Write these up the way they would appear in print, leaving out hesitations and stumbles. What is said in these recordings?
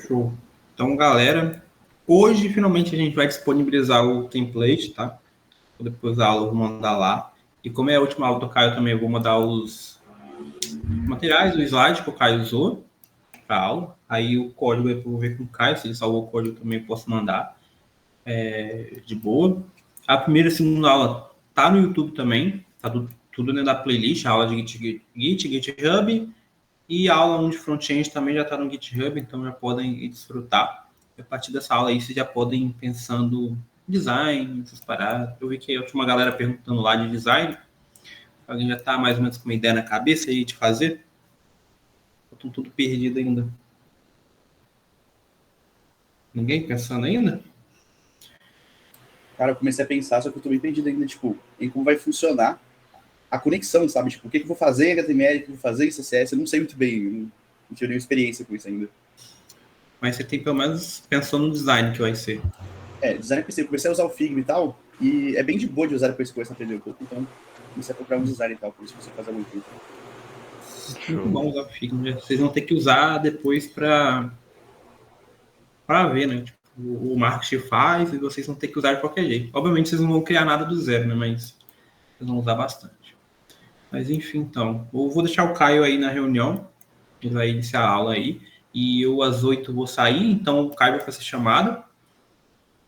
Show. Então, galera, hoje finalmente a gente vai disponibilizar o template, tá? Depois da aula eu vou mandar lá. E como é a última aula do Caio também, eu vou mandar os materiais, o slide que o Caio usou para a aula. Aí o código eu vou ver com o Caio, se ele salvou o código também eu posso mandar de boa. A primeira e segunda aula tá no YouTube também, tá tudo dentro da playlist, a aula de GitHub. E a aula 1 de front-end também já está no GitHub, então já podem desfrutar. E a partir dessa aula aí, vocês já podem ir pensando em design, essas paradas. Eu vi que tinha uma galera perguntando lá de design. Alguém já está mais ou menos com uma ideia na cabeça aí de fazer? Estão tudo perdido ainda. Ninguém pensando ainda? Cara, eu comecei a pensar, só que eu tô bem perdido ainda, tipo, em como vai funcionar a conexão, sabe? Tipo, o que eu vou fazer em HTML, o que eu vou fazer em CSS, eu não sei muito bem, não tive nenhuma experiência com isso ainda. Mas você tem pelo menos pensando no design que vai ser. Design PC, eu comecei a usar o Figma e tal, e é bem de boa de usar depois que começa a aprender um pouco, então comecei a procurar um design e tal, por isso que você faz algum tempo. Muito bom usar o Figma. Vocês vão ter que usar depois para ver, né? Tipo, o marketing faz e vocês vão ter que usar de qualquer jeito. Obviamente vocês não vão criar nada do zero, né? Mas vocês vão usar bastante. Mas enfim, então. Eu vou deixar o Caio aí na reunião. Ele vai iniciar a aula aí. E eu às 8 vou sair, então o Caio vai fazer chamada.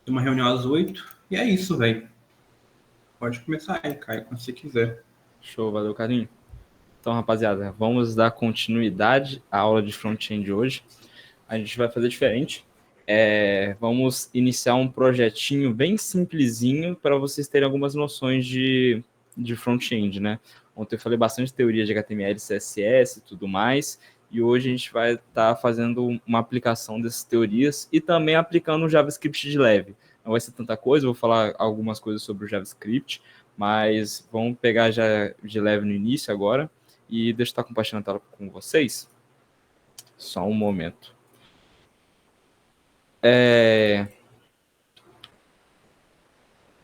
Tem uma reunião às 8. E é isso, velho. Pode começar aí, Caio, quando você quiser. Show, valeu, carinho. Então, rapaziada, vamos dar continuidade à aula de front-end hoje. A gente vai fazer diferente. Vamos iniciar um projetinho bem simplesinho para vocês terem algumas noções de front-end, né? Ontem eu falei bastante teoria de HTML, CSS e tudo mais, e hoje a gente vai estar fazendo uma aplicação dessas teorias e também aplicando o JavaScript de leve. Não vai ser tanta coisa, eu vou falar algumas coisas sobre o JavaScript, mas vamos pegar já de leve no início agora, e deixa eu estar compartilhando a tela com vocês. Só um momento.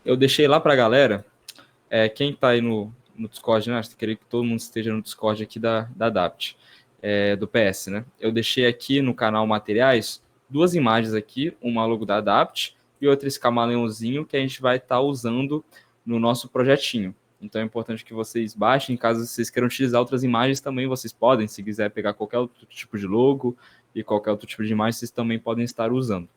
Eu deixei lá para a galera, quem está aí no Discord, né? Eu queria que todo mundo esteja no Discord aqui da Adapt, do PS, né? Eu deixei aqui no canal Materiais 2 imagens aqui, uma logo da Adapt e outra esse camaleãozinho que a gente vai estar usando no nosso projetinho. Então é importante que vocês baixem, caso vocês queiram utilizar outras imagens também vocês podem, se quiser pegar qualquer outro tipo de logo e qualquer outro tipo de imagem, vocês também podem estar usando.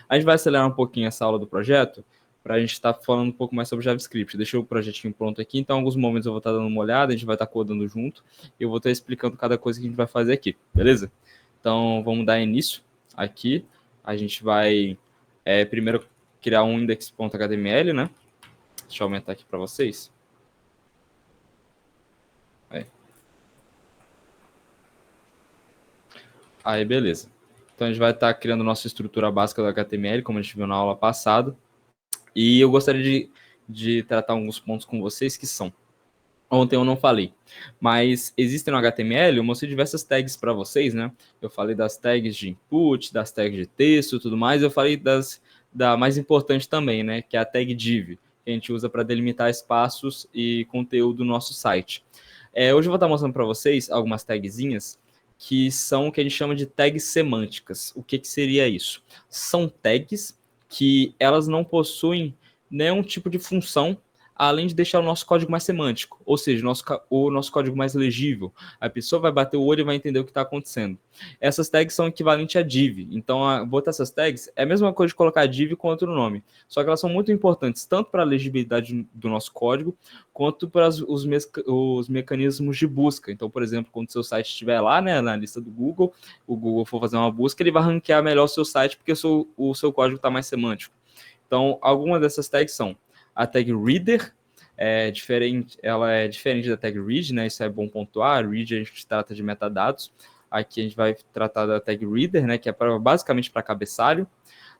A gente vai acelerar um pouquinho essa aula do projeto, para a gente estar falando um pouco mais sobre JavaScript. Deixei o projetinho pronto aqui, então em alguns momentos eu vou estar dando uma olhada, a gente vai estar codando junto, e eu vou estar explicando cada coisa que a gente vai fazer aqui, beleza? Então vamos dar início aqui. A gente vai primeiro criar um index.html, né? Deixa eu aumentar aqui para vocês. Aí, beleza. Então a gente vai estar criando nossa estrutura básica do HTML, como a gente viu na aula passada. E eu gostaria de tratar alguns pontos com vocês que são. Ontem eu não falei, mas existem no HTML, eu mostrei diversas tags para vocês, né? Eu falei das tags de input, das tags de texto e tudo mais. Eu falei da mais importante também, né? Que é a tag div, que a gente usa para delimitar espaços e conteúdo do nosso site. Hoje eu vou estar mostrando para vocês algumas tagzinhas que são o que a gente chama de tags semânticas. O que seria isso? São tags que elas não possuem nenhum tipo de função, além de deixar o nosso código mais semântico, ou seja, o nosso código mais legível. A pessoa vai bater o olho e vai entender o que está acontecendo. Essas tags são equivalentes a div, então botar essas tags é a mesma coisa de colocar div com outro nome, só que elas são muito importantes, tanto para a legibilidade do nosso código, quanto para os mecanismos de busca. Então, por exemplo, quando o seu site estiver lá, né, na lista do Google, o Google for fazer uma busca, ele vai ranquear melhor o seu site, porque o seu código está mais semântico. Então, algumas dessas tags são a tag reader, ela é diferente da tag read, né? Isso é bom pontuar. Read a gente trata de metadados. Aqui a gente vai tratar da tag reader, né? Que é basicamente para cabeçalho.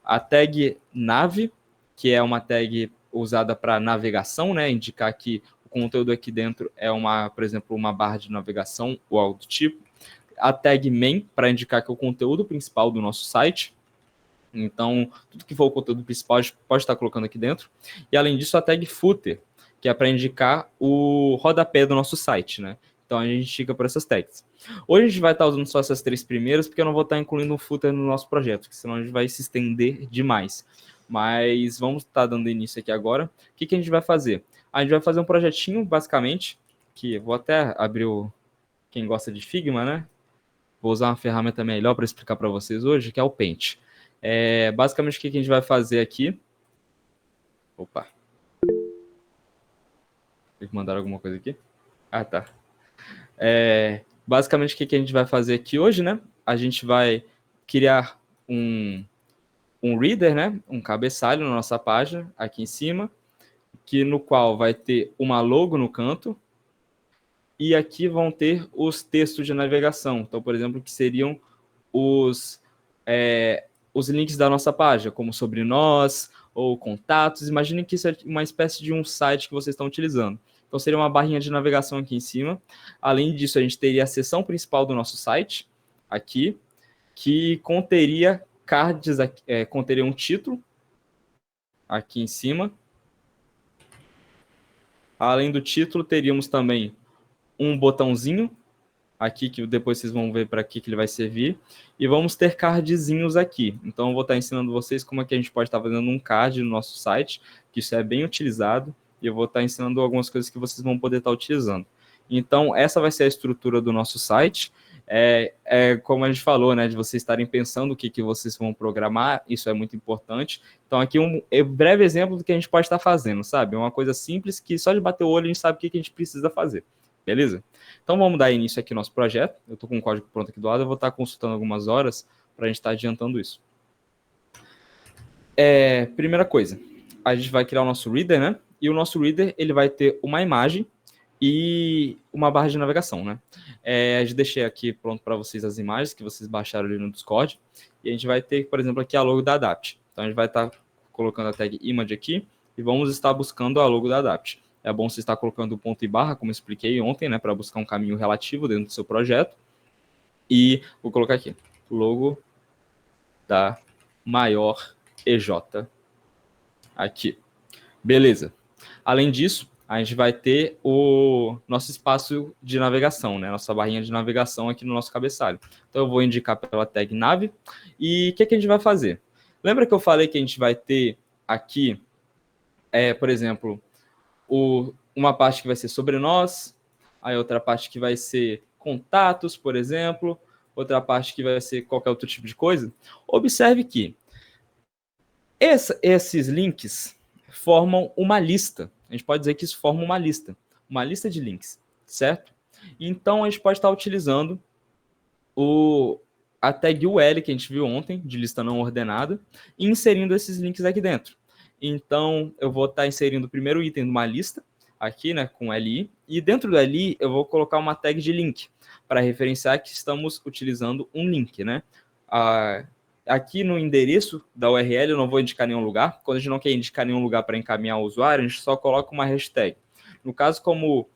A tag nav, que é uma tag usada para navegação, né? Indicar que o conteúdo aqui dentro é por exemplo, uma barra de navegação ou algo do tipo. A tag main, para indicar que é o conteúdo principal do nosso site. Então, tudo que for o conteúdo principal, a gente pode estar colocando aqui dentro. E, além disso, a tag footer, que é para indicar o rodapé do nosso site, né? Então a gente fica por essas tags. Hoje a gente vai estar usando só essas 3 primeiras, porque eu não vou estar incluindo um footer no nosso projeto, porque senão a gente vai se estender demais. Mas vamos estar dando início aqui agora. O que a gente vai fazer? A gente vai fazer um projetinho, basicamente, que vou até abrir quem gosta de Figma, né? Vou usar uma ferramenta melhor para explicar para vocês hoje, que é o Paint. Basicamente, o que a gente vai fazer aqui... Opa! Tem que mandar alguma coisa aqui? Ah, tá. Basicamente, o que a gente vai fazer aqui hoje, né? A gente vai criar um reader, né? Um cabeçalho na nossa página, aqui em cima, no qual vai ter uma logo no canto, e aqui vão ter os textos de navegação. Então, por exemplo, que seriam os links da nossa página, como sobre nós ou contatos. Imaginem que isso é uma espécie de um site que vocês estão utilizando. Então, seria uma barrinha de navegação aqui em cima. Além disso, a gente teria a seção principal do nosso site, aqui, que conteria cards, conteria um título, aqui em cima. Além do título, teríamos também um botãozinho, aqui, que depois vocês vão ver para que ele vai servir. E vamos ter cardzinhos aqui. Então, eu vou estar ensinando vocês como é que a gente pode estar fazendo um card no nosso site, que isso é bem utilizado. E eu vou estar ensinando algumas coisas que vocês vão poder estar utilizando. Então, essa vai ser a estrutura do nosso site. Como a gente falou, né, de vocês estarem pensando o que vocês vão programar, isso é muito importante. Então, aqui um breve exemplo do que a gente pode estar fazendo, sabe? Uma coisa simples que só de bater o olho a gente sabe o que a gente precisa fazer, beleza? Então, vamos dar início aqui ao nosso projeto. Eu estou com o código pronto aqui do lado, eu vou estar consultando algumas horas para a gente estar adiantando isso. Primeira coisa, a gente vai criar o nosso reader, né? E o nosso reader, ele vai ter uma imagem e uma barra de navegação, né? Eu deixei aqui pronto para vocês as imagens que vocês baixaram ali no Discord. E a gente vai ter, por exemplo, aqui a logo da Adapt. Então, a gente vai estar colocando a tag image aqui e vamos estar buscando a logo da Adapt. É bom você estar colocando o ponto e barra, como eu expliquei ontem, né? Para buscar um caminho relativo dentro do seu projeto. E vou colocar aqui, logo da maior EJ aqui. Beleza. Além disso, a gente vai ter o nosso espaço de navegação, né? Nossa barrinha de navegação aqui no nosso cabeçalho. Então, eu vou indicar pela tag nave. E o que a gente vai fazer? Lembra que eu falei que a gente vai ter aqui, por exemplo, uma parte que vai ser sobre nós, aí outra parte que vai ser contatos, por exemplo, outra parte que vai ser qualquer outro tipo de coisa? Observe que esses links formam uma lista. A gente pode dizer que isso forma uma lista de links, certo? Então, a gente pode estar utilizando a tag UL que a gente viu ontem, de lista não ordenada, e inserindo esses links aqui dentro. Então, eu vou estar inserindo o primeiro item de uma lista, aqui, né, com LI, e dentro do LI eu vou colocar uma tag de link, para referenciar que estamos utilizando um link, né? Aqui no endereço da URL eu não vou indicar nenhum lugar. Quando a gente não quer indicar nenhum lugar para encaminhar o usuário, a gente só coloca uma hashtag. No caso, como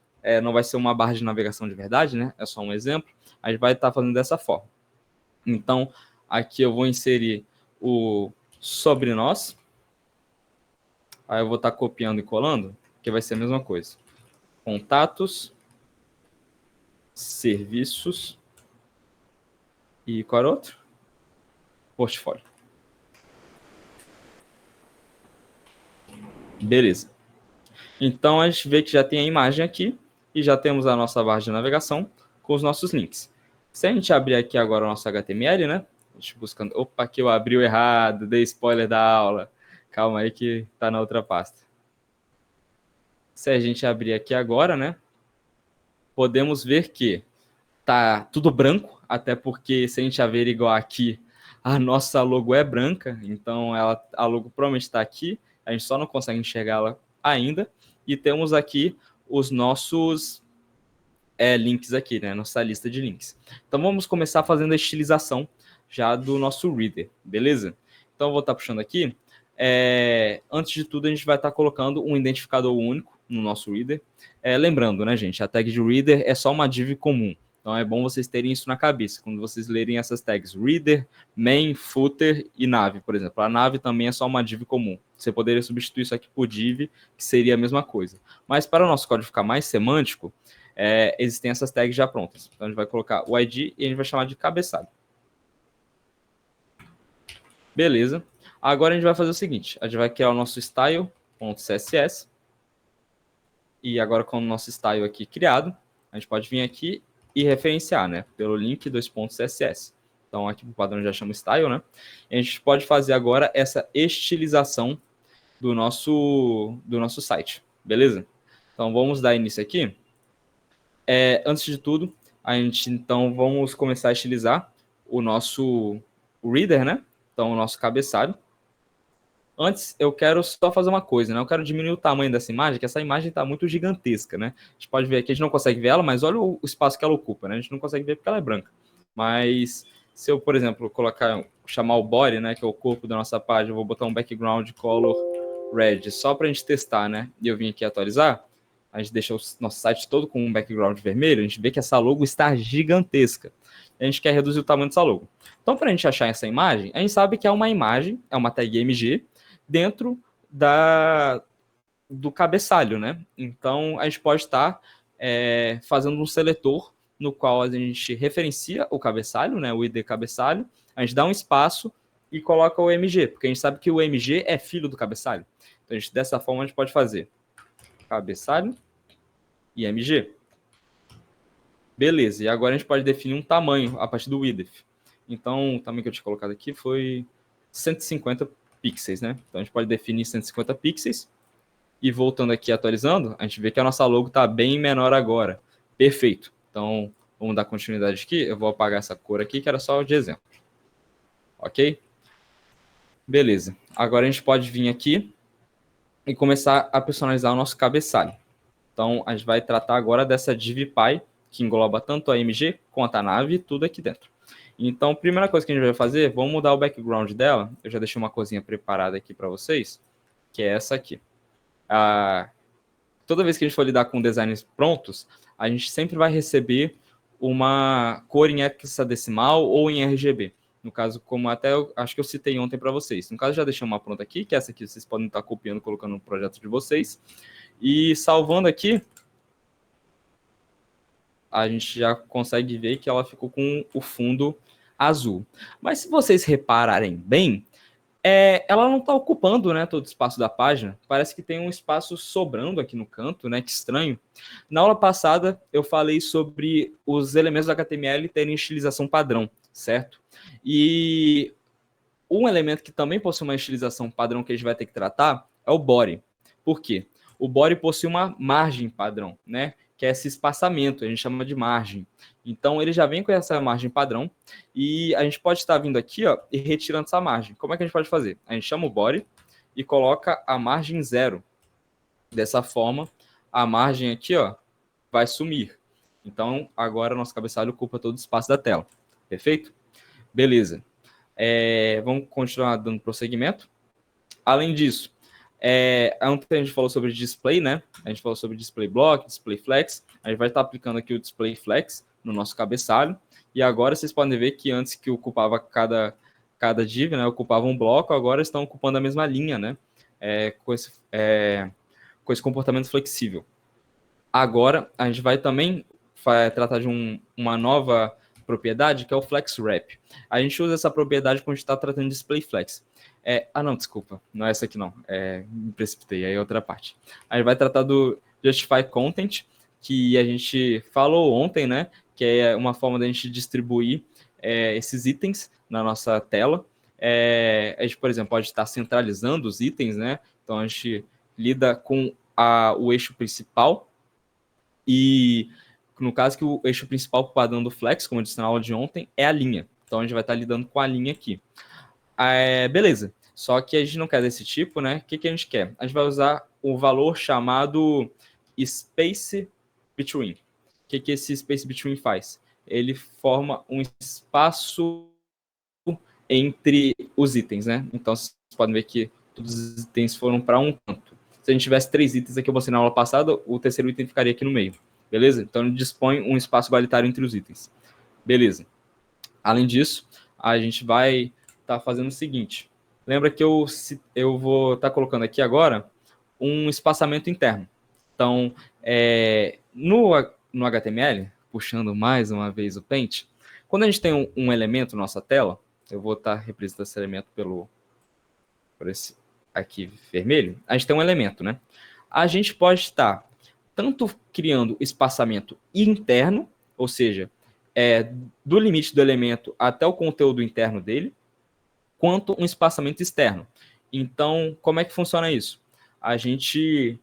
não vai ser uma barra de navegação de verdade, né? É só um exemplo, a gente vai estar fazendo dessa forma. Então, aqui eu vou inserir o sobre nós. Aí eu vou estar copiando e colando, que vai ser a mesma coisa. Contatos, serviços e qual era outro? Portfólio. Beleza. Então, a gente vê que já tem a imagem aqui e já temos a nossa barra de navegação com os nossos links. Se a gente abrir aqui agora o nosso HTML, né? A gente buscando... Opa, aqui eu abri o errado, dei spoiler da aula. Calma aí que está na outra pasta. Se a gente abrir aqui agora, né? Podemos ver que tá tudo branco, até porque se a gente averiguar aqui, a nossa logo é branca, então a logo provavelmente está aqui, a gente só não consegue enxergá-la ainda, e temos aqui os nossos links aqui, né, nossa lista de links. Então vamos começar fazendo a estilização já do nosso reader, beleza? Então eu vou estar puxando aqui, antes de tudo a gente vai estar colocando um identificador único no nosso reader, lembrando, né gente, a tag de reader é só uma div comum. Então, é bom vocês terem isso na cabeça, quando vocês lerem essas tags reader, main, footer e nave, por exemplo. A nave também é só uma div comum. Você poderia substituir isso aqui por div, que seria a mesma coisa. Mas para o nosso código ficar mais semântico, existem essas tags já prontas. Então, a gente vai colocar o ID e a gente vai chamar de cabeçalho. Beleza. Agora, a gente vai fazer o seguinte. A gente vai criar o nosso style.css. E agora, com o nosso style aqui criado, a gente pode vir aqui e referenciar, né? Pelo link .css. Então, aqui o padrão já chama style, né? E a gente pode fazer agora essa estilização do nosso site. Beleza? Então, vamos dar início aqui. Antes de tudo, então, vamos começar a estilizar o nosso reader, né? Então, o nosso cabeçalho. Antes, eu quero só fazer uma coisa, né? Eu quero diminuir o tamanho dessa imagem, que essa imagem está muito gigantesca, né? A gente pode ver aqui, a gente não consegue ver ela, mas olha o espaço que ela ocupa, né? A gente não consegue ver porque ela é branca. Mas se eu, por exemplo, chamar o body, né? Que é o corpo da nossa página, eu vou botar um background color red, só para a gente testar, né? E eu vim aqui atualizar, a gente deixa o nosso site todo com um background vermelho, a gente vê que essa logo está gigantesca. A gente quer reduzir o tamanho dessa logo. Então, para a gente achar essa imagem, a gente sabe que é uma imagem, é uma tag MG, dentro do cabeçalho, né? Então, a gente pode estar fazendo um seletor no qual a gente referencia o cabeçalho, né? O ID cabeçalho, a gente dá um espaço e coloca o MG, porque a gente sabe que o MG é filho do cabeçalho. Então, dessa forma, a gente pode fazer cabeçalho e MG. Beleza, e agora a gente pode definir um tamanho a partir do width. Então, o tamanho que eu tinha colocado aqui foi 150 pixels, né? Então, a gente pode definir 150 pixels. E voltando aqui, atualizando, a gente vê que a nossa logo está bem menor agora. Perfeito. Então, vamos dar continuidade aqui. Eu vou apagar essa cor aqui, que era só de exemplo. Ok? Beleza. Agora a gente pode vir aqui e começar a personalizar o nosso cabeçalho. Então, a gente vai tratar agora dessa DivPy, que engloba tanto a MG quanto a nave e tudo aqui dentro. Então, a primeira coisa que a gente vai fazer, vamos mudar o background dela. Eu já deixei uma coisinha preparada aqui para vocês, que é essa aqui. Toda vez que a gente for lidar com designs prontos, a gente sempre vai receber uma cor em hexadecimal ou em RGB. No caso, como até acho que eu citei ontem para vocês. No caso, já deixei uma pronta aqui, que é essa aqui vocês podem estar copiando, colocando no projeto de vocês. E salvando aqui, a gente já consegue ver que ela ficou com o fundo azul. Mas se vocês repararem bem, ela não está ocupando, né, todo o espaço da página. Parece que tem um espaço sobrando aqui no canto, né? Que estranho. Na aula passada, eu falei sobre os elementos do HTML terem estilização padrão, certo? E um elemento que também possui uma estilização padrão que a gente vai ter que tratar é o body. Por quê? O body possui uma margem padrão, né? Que é esse espaçamento, a gente chama de margem. Então, ele já vem com essa margem padrão e a gente pode estar vindo aqui, ó, e retirando essa margem. Como é que a gente pode fazer? A gente chama o body e coloca a margem 0. Dessa forma, a margem aqui, ó, vai sumir. Então, agora o nosso cabeçalho ocupa todo o espaço da tela. Perfeito? Beleza. Vamos continuar dando prosseguimento. Além disso, ontem a gente falou sobre display, né? A gente falou sobre display block, display flex. A gente vai estar aplicando aqui o display flex no nosso cabeçalho. E agora vocês podem ver que antes que ocupava cada div, né? Ocupava um bloco, agora estão ocupando a mesma linha, né? Com esse comportamento flexível. Agora, a gente vai também tratar de uma nova propriedade, que é o flex wrap. A gente usa essa propriedade quando a gente está tratando de display flex. Não, desculpa, não é essa aqui não, me precipitei, aí é outra parte. A gente vai tratar do justify content, que a gente falou ontem, né, que é uma forma da gente distribuir esses itens na nossa tela. A gente, por exemplo, pode estar centralizando os itens, né, então a gente lida com o eixo principal, e no caso que o eixo principal para o padrão do flex, como eu disse na aula de ontem, é a linha. Então a gente vai estar lidando com a linha aqui. Beleza. Só que a gente não quer desse tipo, né? O que a gente quer? A gente vai usar o valor chamado space between. O que esse space between faz? Ele forma um espaço entre os itens, né? Então vocês podem ver que todos os itens foram para um canto. Se a gente tivesse 3 itens aqui, eu mostrei na aula passada, o terceiro item ficaria aqui no meio. Beleza? Então ele dispõe um espaço igualitário entre os itens. Beleza. Além disso, a gente vai estar fazendo o seguinte. Lembra que eu vou estar colocando aqui agora um espaçamento interno. Então, no HTML, puxando mais uma vez o Paint, quando a gente tem um elemento na nossa tela, eu vou estar representando esse elemento por esse aqui vermelho, a gente tem um elemento, né? A gente pode estar tanto criando espaçamento interno, ou seja, do limite do elemento até o conteúdo interno dele, quanto um espaçamento externo. Então, como é que funciona isso? A gente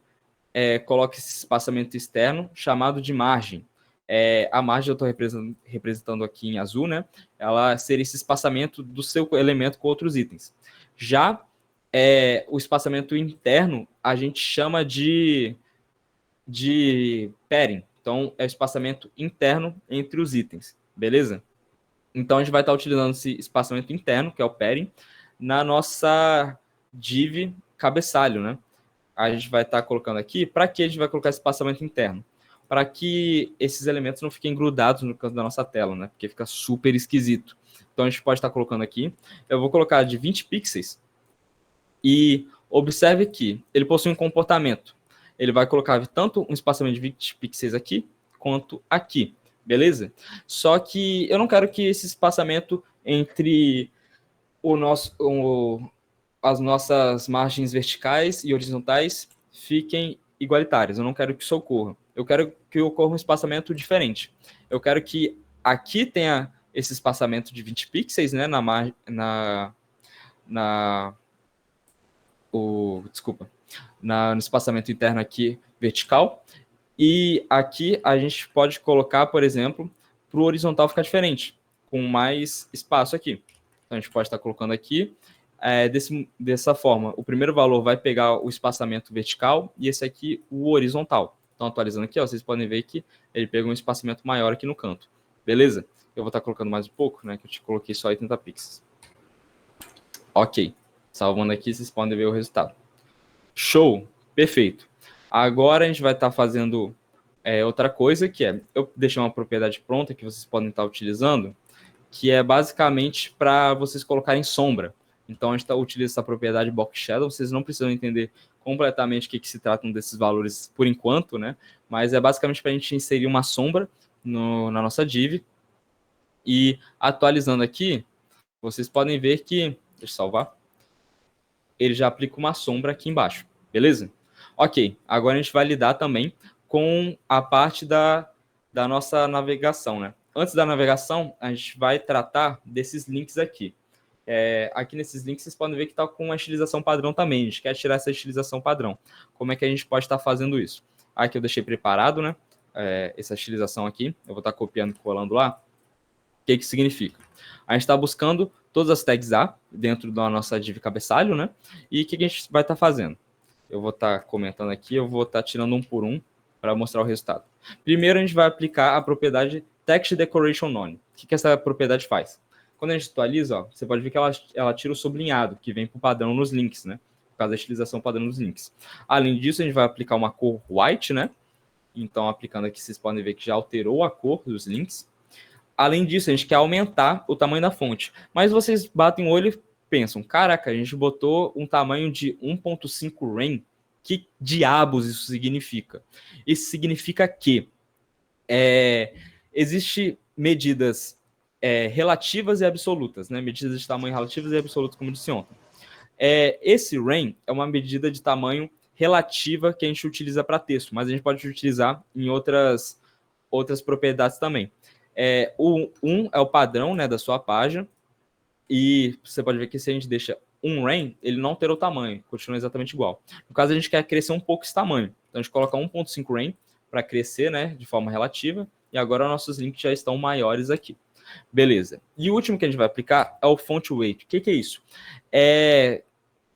coloca esse espaçamento externo chamado de margem. A margem eu estou representando aqui em azul, né? Ela seria esse espaçamento do seu elemento com outros itens. Já o espaçamento interno a gente chama de pairing. Então, é o espaçamento interno entre os itens, beleza? Então, a gente vai estar utilizando esse espaçamento interno, que é o pairing, na nossa div cabeçalho, né? A gente vai estar colocando aqui, para que a gente vai colocar esse espaçamento interno? Para que esses elementos não fiquem grudados no canto da nossa tela, né? Porque fica super esquisito. Então, a gente pode estar colocando aqui. Eu vou colocar de 20 pixels. E observe que ele possui um comportamento. Ele vai colocar tanto um espaçamento de 20 pixels aqui, quanto aqui. Beleza? Só que eu não quero que esse espaçamento entre as nossas margens verticais e horizontais fiquem igualitárias. Eu não quero que isso ocorra. Eu quero que ocorra um espaçamento diferente. Eu quero que aqui tenha esse espaçamento de 20 pixels, né, no espaçamento interno aqui vertical. E aqui a gente pode colocar, por exemplo, para o horizontal ficar diferente, com mais espaço aqui. Então, a gente pode estar colocando aqui dessa forma. O primeiro valor vai pegar o espaçamento vertical e esse aqui o horizontal. Então, atualizando aqui, ó, vocês podem ver que ele pega um espaçamento maior aqui no canto. Beleza? Eu vou estar colocando mais um pouco, né? Que eu te coloquei só 80 pixels. Ok. Salvando aqui, vocês podem ver o resultado. Show! Perfeito. Agora a gente vai estar fazendo outra coisa, que eu deixei uma propriedade pronta que vocês podem estar utilizando, que é basicamente para vocês colocarem sombra. Então, a gente utiliza essa propriedade Box Shadow. Vocês não precisam entender completamente o que se tratam desses valores por enquanto, né? Mas é basicamente para a gente inserir uma sombra na nossa div. E atualizando aqui, vocês podem ver que... Deixa eu salvar. Ele já aplica uma sombra aqui embaixo. Beleza? Ok. Agora a gente vai lidar também com a parte da nossa navegação, né? Antes da navegação, a gente vai tratar desses links aqui. Aqui nesses links, vocês podem ver que está com uma estilização padrão também. A gente quer tirar essa estilização padrão. Como é que a gente pode estar fazendo isso? Aqui eu deixei preparado, né? Essa estilização aqui. Eu vou estar copiando e colando lá. O que significa? A gente está buscando todas as tags A dentro da nossa div cabeçalho, né? E o que a gente vai estar fazendo? Eu vou estar comentando aqui, eu vou estar tirando um por um para mostrar o resultado. Primeiro, a gente vai aplicar a propriedade Text Decoration None. O que essa propriedade faz? Quando a gente atualiza, ó, você pode ver que ela tira o sublinhado, que vem para o padrão nos links, né? Por causa da estilização padrão nos links. Além disso, a gente vai aplicar uma cor white, né? Então, aplicando aqui, vocês podem ver que já alterou a cor dos links. Além disso, a gente quer aumentar o tamanho da fonte. Mas vocês batem o olho e pensam, caraca, a gente botou um tamanho de 1.5 rem. Que diabos isso significa? Isso significa que existem medidas relativas e absolutas, né? Medidas de tamanho relativas e absolutas, como disse ontem. Esse rem é uma medida de tamanho relativa que a gente utiliza para texto, mas a gente pode utilizar em outras propriedades também. O 1 é o padrão, né, da sua página, e você pode ver que se a gente deixa um rem, ele não terá o tamanho, continua exatamente igual. No caso, a gente quer crescer um pouco esse tamanho, então a gente coloca 1.5 rem para crescer, né, de forma relativa, e agora nossos links já estão maiores aqui. Beleza. E o último que a gente vai aplicar é o font weight. O que é isso? É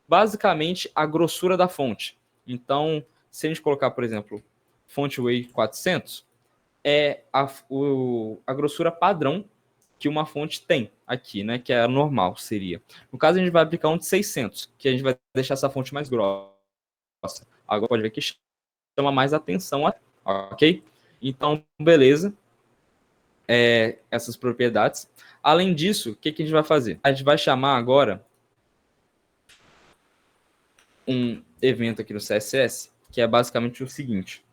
basicamente a grossura da fonte. Então, se a gente colocar, por exemplo, font weight 400, é a grossura padrão que uma fonte tem aqui, né? Que é a normal, seria. No caso, a gente vai aplicar um de 600, que a gente vai deixar essa fonte mais grossa. Agora pode ver que chama mais atenção, ok? Então, beleza. Essas propriedades. Além disso, o que a gente vai fazer? A gente vai chamar agora um evento aqui no CSS, que é basicamente o seguinte.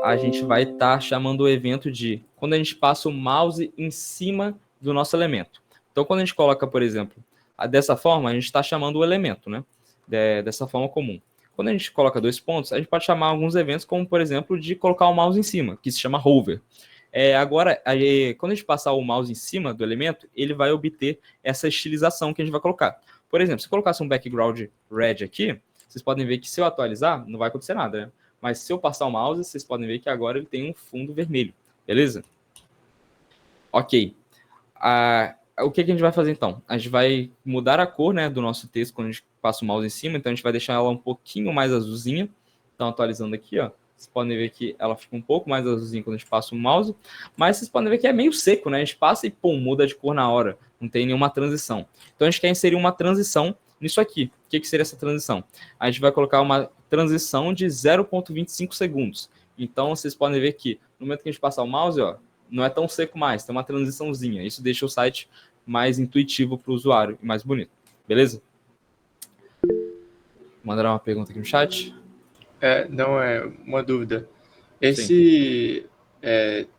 a gente vai estar chamando o evento de quando a gente passa o mouse em cima do nosso elemento. Então, quando a gente coloca, por exemplo, dessa forma, a gente está chamando o elemento, né? Dessa forma comum. Quando a gente coloca 2 pontos, a gente pode chamar alguns eventos, como, por exemplo, de colocar o mouse em cima, que se chama hover. Agora, quando a gente passar o mouse em cima do elemento, ele vai obter essa estilização que a gente vai colocar. Por exemplo, se eu colocasse um background red aqui, vocês podem ver que se eu atualizar, não vai acontecer nada, né? Mas se eu passar o mouse, vocês podem ver que agora ele tem um fundo vermelho, beleza? Ok. O que a gente vai fazer então? A gente vai mudar a cor, né, do nosso texto quando a gente passa o mouse em cima, então a gente vai deixar ela um pouquinho mais azulzinha. Então, atualizando aqui, ó, vocês podem ver que ela fica um pouco mais azulzinha quando a gente passa o mouse, mas vocês podem ver que é meio seco, né? A gente passa e, pum, muda de cor na hora, não tem nenhuma transição. Então, a gente quer inserir uma transição nisso aqui. O que seria essa transição? A gente vai colocar uma transição de 0,25 segundos. Então, vocês podem ver que no momento que a gente passar o mouse, ó, não é tão seco mais, tem uma transiçãozinha. Isso deixa o site mais intuitivo para o usuário e mais bonito. Beleza? Mandaram uma pergunta aqui no chat. Não é uma dúvida. Esse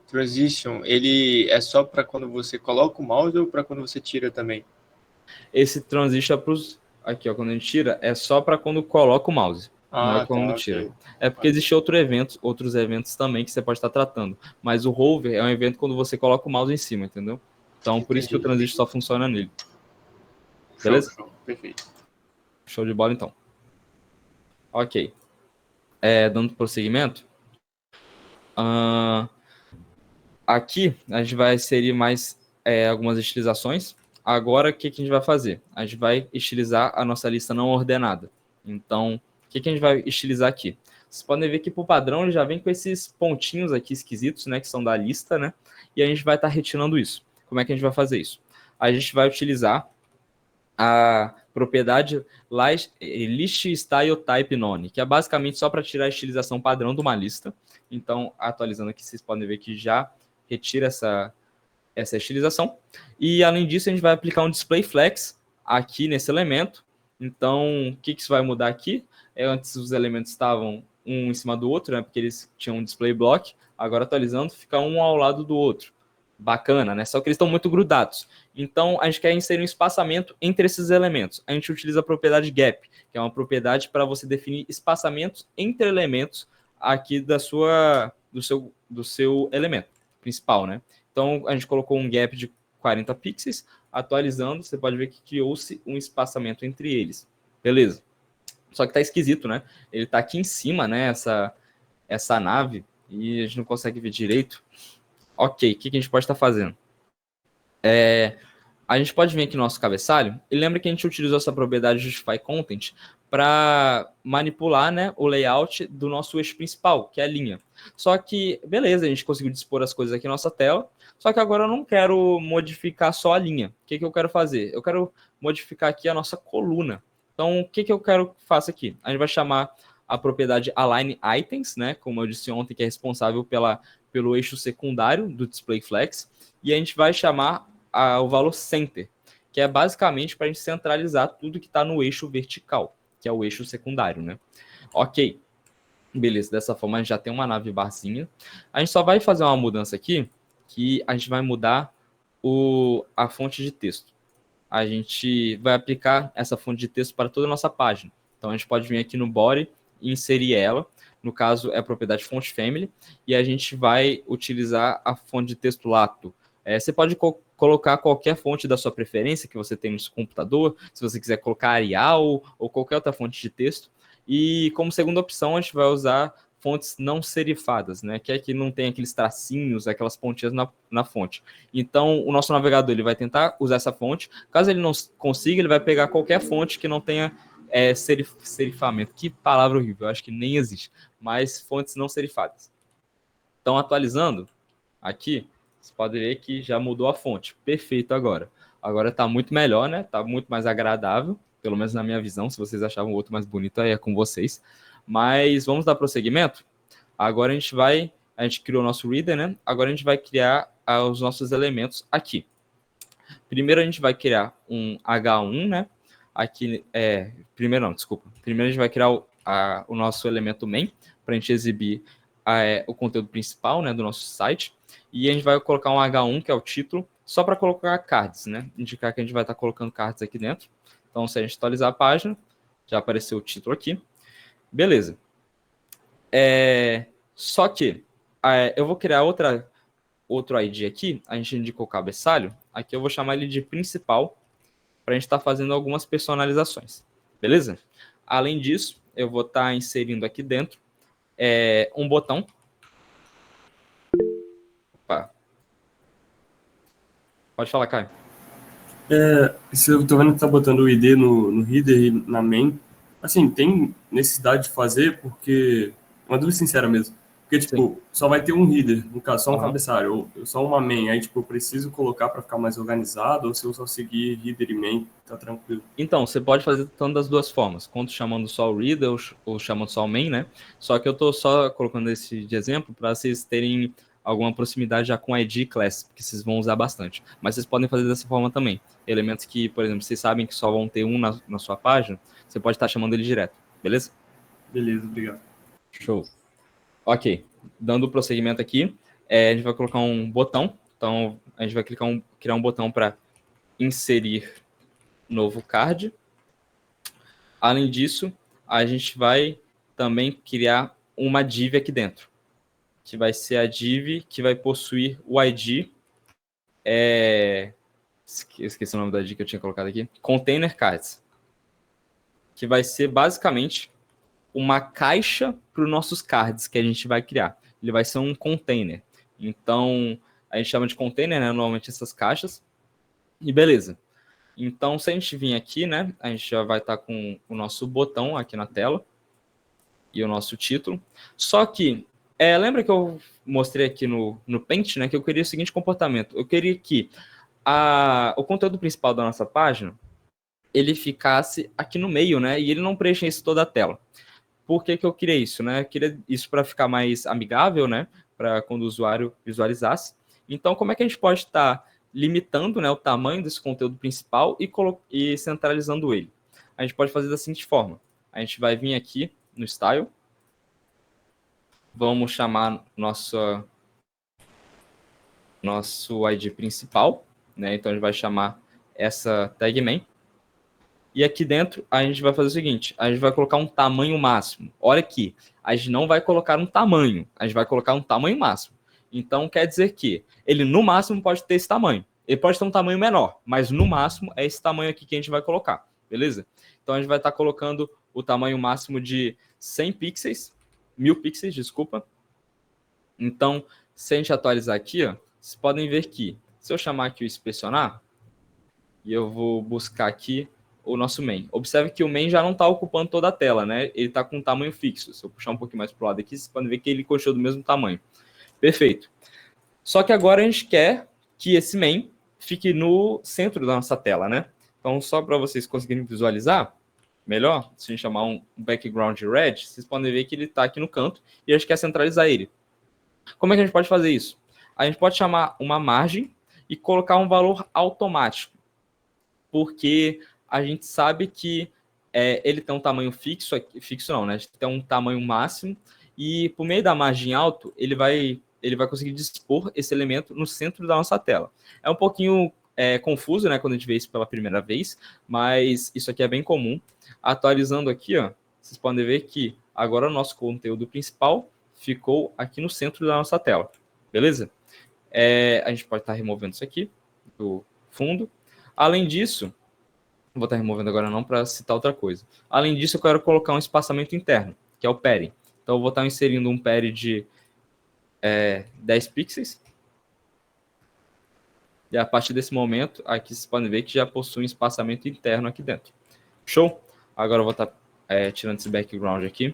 transition, ele é só para quando você coloca o mouse ou para quando você tira também? Esse transition é para os... Aqui, ó, quando a gente tira, é só para quando coloca o mouse. Não é quando tira. Okay. É porque existe outros eventos também que você pode estar tratando. Mas o hover é um evento quando você coloca o mouse em cima, entendeu? Então, por isso que o transition só funciona nele. Beleza? Show. Perfeito. Show de bola, então. Ok. Dando prosseguimento. Aqui, a gente vai inserir mais algumas estilizações. Agora, o que a gente vai fazer? A gente vai estilizar a nossa lista não ordenada. Então, o que a gente vai estilizar aqui? Vocês podem ver que, por padrão, ele já vem com esses pontinhos aqui esquisitos, né, que são da lista, né? E a gente vai estar retirando isso. Como é que a gente vai fazer isso? A gente vai utilizar a propriedade list style type none, que é basicamente só para tirar a estilização padrão de uma lista. Então, atualizando aqui, vocês podem ver que já retira essa estilização. E, além disso, a gente vai aplicar um display flex aqui nesse elemento. Então, o que isso vai mudar aqui? Antes os elementos estavam um em cima do outro, né, porque eles tinham um display block. Agora, atualizando, fica um ao lado do outro. Bacana, né? Só que eles estão muito grudados. Então, a gente quer inserir um espaçamento entre esses elementos. A gente utiliza a propriedade gap, que é uma propriedade para você definir espaçamentos entre elementos aqui do seu elemento principal, né? Então, a gente colocou um gap de 40 pixels. Atualizando, você pode ver que criou-se um espaçamento entre eles. Beleza. Só que tá esquisito, né? Ele tá aqui em cima, né? Essa nave, e a gente não consegue ver direito. Ok, o que a gente pode estar fazendo? A gente pode vir aqui no nosso cabeçalho, e lembra que a gente utilizou essa propriedade Justify Content para manipular, né, o layout do nosso eixo principal, que é a linha. Só que, beleza, a gente conseguiu dispor as coisas aqui na nossa tela, só que agora eu não quero modificar só a linha. O que eu quero fazer? Eu quero modificar aqui a nossa coluna. Então, o que eu quero que faça aqui? A gente vai chamar a propriedade Align Items, né, como eu disse ontem, que é responsável pelo eixo secundário do Display Flex, e a gente vai chamar o valor Center, que é basicamente para a gente centralizar tudo que está no eixo vertical, que é o eixo secundário, né? Ok, beleza, dessa forma a gente já tem uma nave barzinha. A gente só vai fazer uma mudança aqui, que a gente vai mudar a fonte de texto. A gente vai aplicar essa fonte de texto para toda a nossa página. Então a gente pode vir aqui no body e inserir ela. No caso, é a propriedade font family, e a gente vai utilizar a fonte de texto Lato. Você pode colocar qualquer fonte da sua preferência que você tem no seu computador, se você quiser colocar Arial ou qualquer outra fonte de texto. E como segunda opção, a gente vai usar fontes não serifadas, né? Que é que não tem aqueles tracinhos, aquelas pontinhas na fonte. Então, o nosso navegador ele vai tentar usar essa fonte. Caso ele não consiga, ele vai pegar qualquer fonte que não tenha serifamento. Que palavra horrível, eu acho que nem existe. Mas fontes não serifadas. Então, atualizando aqui, você pode ver que já mudou a fonte. Perfeito agora. Agora está muito melhor, né? Está muito mais agradável, pelo menos na minha visão. Se vocês achavam o outro mais bonito, aí é com vocês. Mas vamos dar prosseguimento? Agora a gente criou o nosso reader, né? Agora a gente vai criar os nossos elementos aqui. Primeiro a gente vai criar um H1, né? Aqui, Primeiro a gente vai criar o nosso elemento main, para a gente exibir o conteúdo principal, né, do nosso site, e a gente vai colocar um H1, que é o título, só para colocar cards, né? Indicar que a gente vai estar colocando cards aqui dentro. Então, se a gente atualizar a página, já apareceu o título aqui. Beleza. Só que eu vou criar outro ID aqui. A gente indicou o cabeçalho. Aqui eu vou chamar ele de principal, para a gente estar fazendo algumas personalizações. Beleza? Além disso, eu vou estar inserindo aqui dentro um botão. Opa. Pode falar, Caio. Se eu tô vendo que tá botando o ID no header e na main, assim, tem necessidade de fazer, porque, uma dúvida sincera mesmo, porque, tipo, só vai ter um header, no caso, só um cabeçalho, ou só uma main, aí, tipo, eu preciso colocar para ficar mais organizado, ou se eu só seguir header e main, tá tranquilo? Então, você pode fazer tanto das duas formas, quanto chamando só o reader ou chamando só o main, né? Só que eu tô só colocando esse de exemplo para vocês terem alguma proximidade já com ID e class, que vocês vão usar bastante. Mas vocês podem fazer dessa forma também. Elementos que, por exemplo, vocês sabem que só vão ter um na sua página, você pode estar chamando ele direto, beleza? Beleza, obrigado. Show. Ok, dando prosseguimento aqui, a gente vai colocar um botão. Então, a gente vai criar um botão para inserir novo card. Além disso, a gente vai também criar uma div aqui dentro, que vai ser a div que vai possuir o ID. Esqueci o nome da div que eu tinha colocado aqui. Container cards. Que vai ser basicamente uma caixa para os nossos cards que a gente vai criar. Ele vai ser um container. Então, a gente chama de container, né? Normalmente essas caixas. E beleza. Então, se a gente vir aqui, né? A gente já vai estar com o nosso botão aqui na tela. E o nosso título. Só que, lembra que eu mostrei aqui no Paint, né? Que eu queria o seguinte comportamento. Eu queria que o conteúdo principal da nossa página, ele ficasse aqui no meio, né? E ele não preenchesse toda a tela. Por que eu queria isso, né? Eu queria isso para ficar mais amigável, né? Para quando o usuário visualizasse. Então, como é que a gente pode estar limitando, né, o tamanho desse conteúdo principal e centralizando ele? A gente pode fazer da seguinte forma. A gente vai vir aqui no Style. Vamos chamar nosso ID principal, né? Então, a gente vai chamar essa tag main. E aqui dentro, a gente vai fazer o seguinte, a gente vai colocar um tamanho máximo. Olha aqui, a gente não vai colocar um tamanho, a gente vai colocar um tamanho máximo. Então, quer dizer que ele, no máximo, pode ter esse tamanho. Ele pode ter um tamanho menor, mas, no máximo, é esse tamanho aqui que a gente vai colocar, beleza? Então, a gente vai estar colocando o tamanho máximo de 100 pixels, 1000 pixels, desculpa. Então, se a gente atualizar aqui, ó, vocês podem ver que, se eu chamar aqui o inspecionar, e eu vou buscar aqui o nosso main. Observe que o main já não está ocupando toda a tela, né? Ele está com um tamanho fixo. Se eu puxar um pouquinho mais para o lado aqui, vocês podem ver que ele continua do mesmo tamanho. Perfeito. Só que agora a gente quer que esse main fique no centro da nossa tela, né? Então, só para vocês conseguirem visualizar melhor, se a gente chamar um background red, vocês podem ver que ele está aqui no canto e a gente quer centralizar ele. Como é que a gente pode fazer isso? A gente pode chamar uma margem e colocar um valor automático, porque a gente sabe que ele tem um tamanho fixo não, né? A gente tem um tamanho máximo e por meio da margem alto ele vai conseguir dispor esse elemento no centro da nossa tela. É um pouquinho confuso, né? Quando a gente vê isso pela primeira vez, mas isso aqui é bem comum. Atualizando aqui, ó, vocês podem ver que agora o nosso conteúdo principal ficou aqui no centro da nossa tela, beleza? A gente pode estar removendo isso aqui do fundo. Além disso, vou estar removendo agora não para citar outra coisa. Além disso, eu quero colocar um espaçamento interno, que é o padding. Então, eu vou estar inserindo um padding de 10 pixels. E a partir desse momento, aqui vocês podem ver que já possui um espaçamento interno aqui dentro. Show? Agora eu vou estar tirando esse background aqui.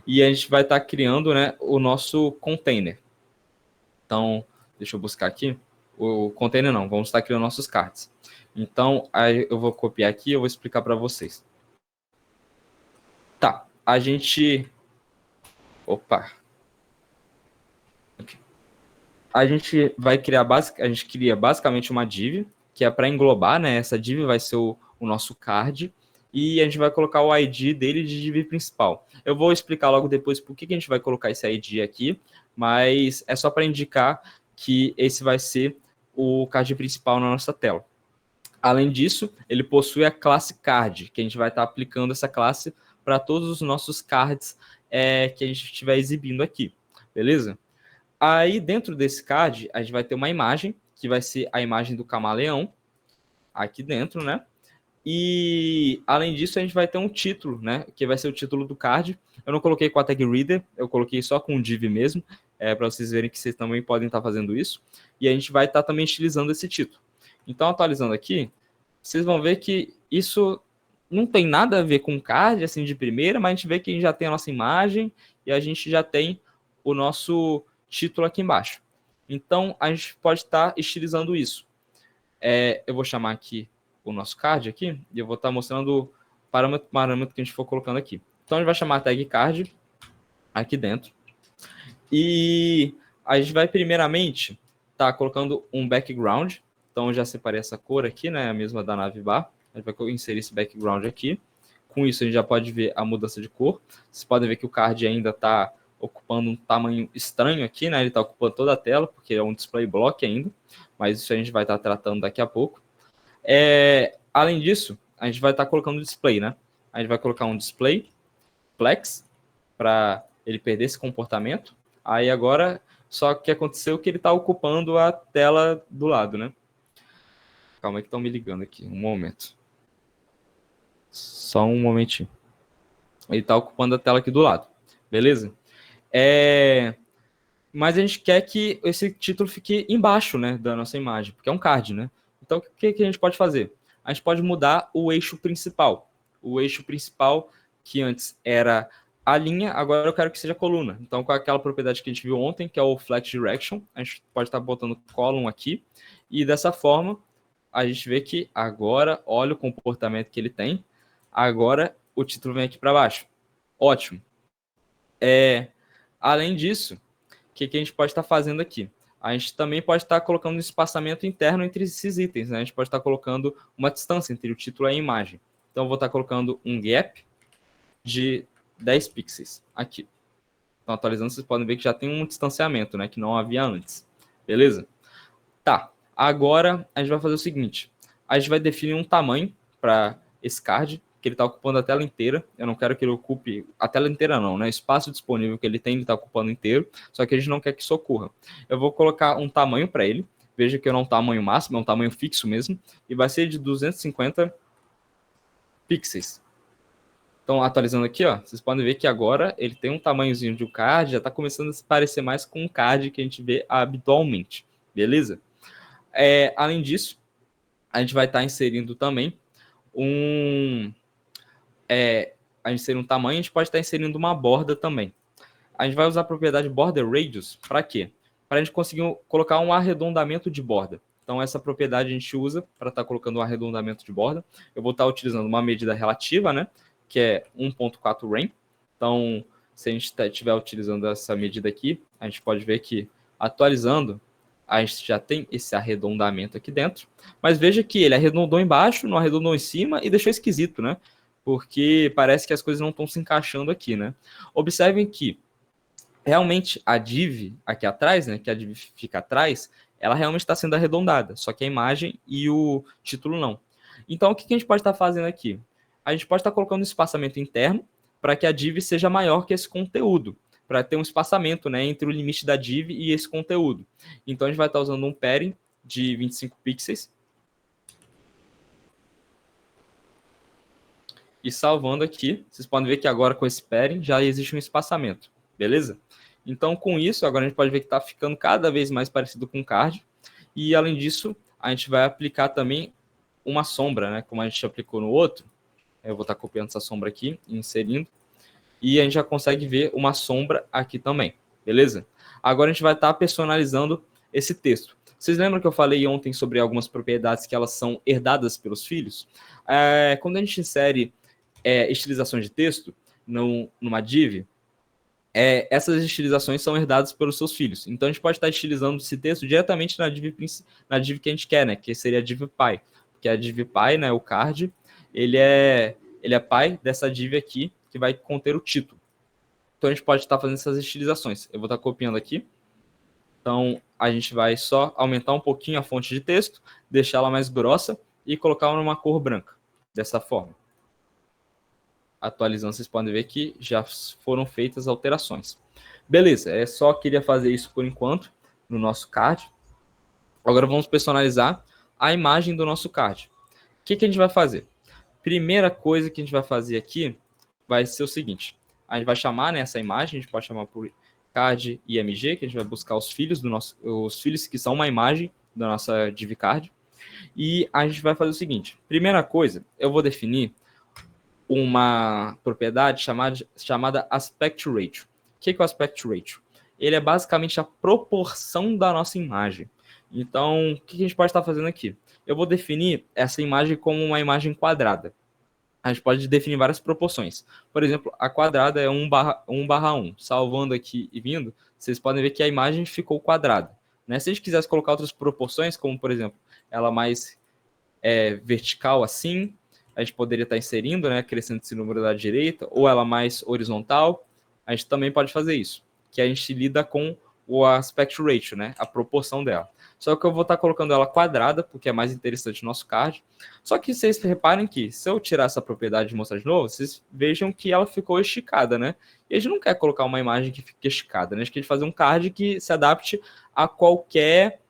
E a gente vai estar criando, né, o nosso container. Então, deixa eu buscar aqui. O container não, vamos estar criando nossos cards. Então, aí eu vou copiar aqui e eu vou explicar para vocês. Tá, a gente... Opa! A gente vai criar a gente cria basicamente uma div, que é para englobar, né? Essa div vai ser o nosso card. e a gente vai colocar o ID dele de div principal. Eu vou explicar logo depois por que a gente vai colocar esse ID aqui, mas é só para indicar que esse vai ser o card principal na nossa tela. Além disso, ele possui a classe card, que a gente vai estar aplicando essa classe para todos os nossos cards que a gente estiver exibindo aqui, beleza? Aí, dentro desse card, a gente vai ter uma imagem, que vai ser a imagem do camaleão, aqui dentro, né? E, além disso, a gente vai ter um título, né? Que vai ser o título do card. Eu não coloquei com a tag reader, eu coloquei só com o div mesmo, para vocês verem que vocês também podem estar fazendo isso. E a gente vai estar também estilizando esse título. Então, atualizando aqui, vocês vão ver que isso não tem nada a ver com card, assim, de primeira, mas a gente vê que a gente já tem a nossa imagem e a gente já tem o nosso título aqui embaixo. Então, a gente pode estar estilizando isso. Eu vou chamar aqui o nosso card aqui e eu vou estar mostrando o parâmetro que a gente for colocando aqui. Então, a gente vai chamar a tag card aqui dentro. E a gente vai, primeiramente, estar colocando um background. Então, eu já separei essa cor aqui, né? A mesma da navbar. A gente vai inserir esse background aqui. Com isso, a gente já pode ver a mudança de cor. Vocês podem ver que o card ainda está ocupando um tamanho estranho aqui, né? Ele está ocupando toda a tela, porque é um display block ainda. Mas isso a gente vai estar tratando daqui a pouco. Além disso, a gente vai estar colocando display, né? A gente vai colocar um display flex para ele perder esse comportamento. Aí agora, só que aconteceu que ele está ocupando a tela do lado, né? Calma aí que estão me ligando aqui, um momento. Só um momentinho. Ele está ocupando a tela aqui do lado, beleza? Mas a gente quer que esse título fique embaixo, né, da nossa imagem, porque é um card, né? Então, o que a gente pode fazer? A gente pode mudar o eixo principal. O eixo principal, que antes era a linha, agora eu quero que seja coluna. Então, com aquela propriedade que a gente viu ontem, que é o Flex Direction, a gente pode estar botando column aqui. E dessa forma, a gente vê que agora, olha o comportamento que ele tem. Agora, o título vem aqui para baixo. Ótimo. Além disso, o que a gente pode estar fazendo aqui? A gente também pode estar colocando um espaçamento interno entre esses itens, né? A gente pode estar colocando uma distância entre o título e a imagem. Então, eu vou estar colocando um gap de 10 pixels aqui. Então, atualizando, vocês podem ver que já tem um distanciamento, né? Que não havia antes. Beleza? Tá. Agora, a gente vai fazer o seguinte. A gente vai definir um tamanho para esse card, que ele está ocupando a tela inteira. Eu não quero que ele ocupe a tela inteira não, né? O espaço disponível que ele tem, ele está ocupando inteiro. Só que a gente não quer que isso ocorra. Eu vou colocar um tamanho para ele. Veja que não é um tamanho máximo, é um tamanho fixo mesmo. E vai ser de 250 pixels. Então, atualizando aqui, ó, vocês podem ver que agora ele tem um tamanhozinho de um card, já está começando a se parecer mais com um card que a gente vê habitualmente. Beleza? Além disso, a gente vai estar inserindo também a gente insere um tamanho, a gente pode estar inserindo uma borda também. A gente vai usar a propriedade border radius para quê? Para a gente conseguir colocar um arredondamento de borda. Então, essa propriedade a gente usa para estar colocando um arredondamento de borda. Eu vou estar utilizando uma medida relativa, né? Que é 1.4 rem. Então, se a gente estiver utilizando essa medida aqui, a gente pode ver que, atualizando, a gente já tem esse arredondamento aqui dentro. Mas veja que ele arredondou embaixo, não arredondou em cima e deixou esquisito, né? Porque parece que as coisas não estão se encaixando aqui, né? Observem que realmente a div aqui atrás, né, que a div fica atrás, ela realmente está sendo arredondada, só que a imagem e o título não. Então, o que a gente pode estar fazendo aqui? A gente pode estar colocando um espaçamento interno para que a div seja maior que esse conteúdo, para ter um espaçamento, né, entre o limite da div e esse conteúdo. Então, a gente vai estar usando um padding de 25 pixels, e salvando aqui, vocês podem ver que agora com esse padding já existe um espaçamento, beleza? Então, com isso, agora a gente pode ver que está ficando cada vez mais parecido com o card. E, além disso, a gente vai aplicar também uma sombra, né? Como a gente aplicou no outro. Eu vou estar copiando essa sombra aqui e inserindo. E a gente já consegue ver uma sombra aqui também, beleza? Agora a gente vai estar personalizando esse texto. Vocês lembram que eu falei ontem sobre algumas propriedades que elas são herdadas pelos filhos? Quando a gente insere estilização de texto numa div, essas estilizações são herdadas pelos seus filhos. Então, a gente pode estar estilizando esse texto diretamente na div que a gente quer, né? Que seria a div py. Porque a div py, né, o card, ele é ele é pai dessa div aqui, que vai conter o título. Então, a gente pode estar fazendo essas estilizações. Eu vou estar copiando aqui. Então, a gente vai só aumentar um pouquinho a fonte de texto, deixar ela mais grossa e colocar numa cor branca, dessa forma. Atualizando, vocês podem ver que já foram feitas alterações. Beleza, só queria fazer isso por enquanto no nosso card. Agora vamos personalizar a imagem do nosso card. O que a gente vai fazer? Primeira coisa que a gente vai fazer aqui vai ser o seguinte. A gente vai chamar nessa imagem, a gente pode chamar por card img, que a gente vai buscar os filhos os filhos que são uma imagem da nossa div card. E a gente vai fazer o seguinte. Primeira coisa, eu vou definir uma propriedade chamada aspect ratio. O que é o aspect ratio? Ele é basicamente a proporção da nossa imagem. Então, o que a gente pode estar fazendo aqui? Eu vou definir essa imagem como uma imagem quadrada. A gente pode definir várias proporções. Por exemplo, a quadrada é 1/1. Salvando aqui e vindo, vocês podem ver que a imagem ficou quadrada. Né? Se a gente quisesse colocar outras proporções, como, por exemplo, ela mais vertical assim, a gente poderia estar inserindo, né, acrescentando esse número da direita, ou ela mais horizontal, a gente também pode fazer isso, que a gente lida com o aspect ratio, né, a proporção dela. Só que eu vou estar colocando ela quadrada, porque é mais interessante no nosso card. Só que vocês reparem que, se eu tirar essa propriedade e mostrar de novo, vocês vejam que ela ficou esticada, né? E a gente não quer colocar uma imagem que fique esticada, né? A gente quer fazer um card que se adapte a qualquer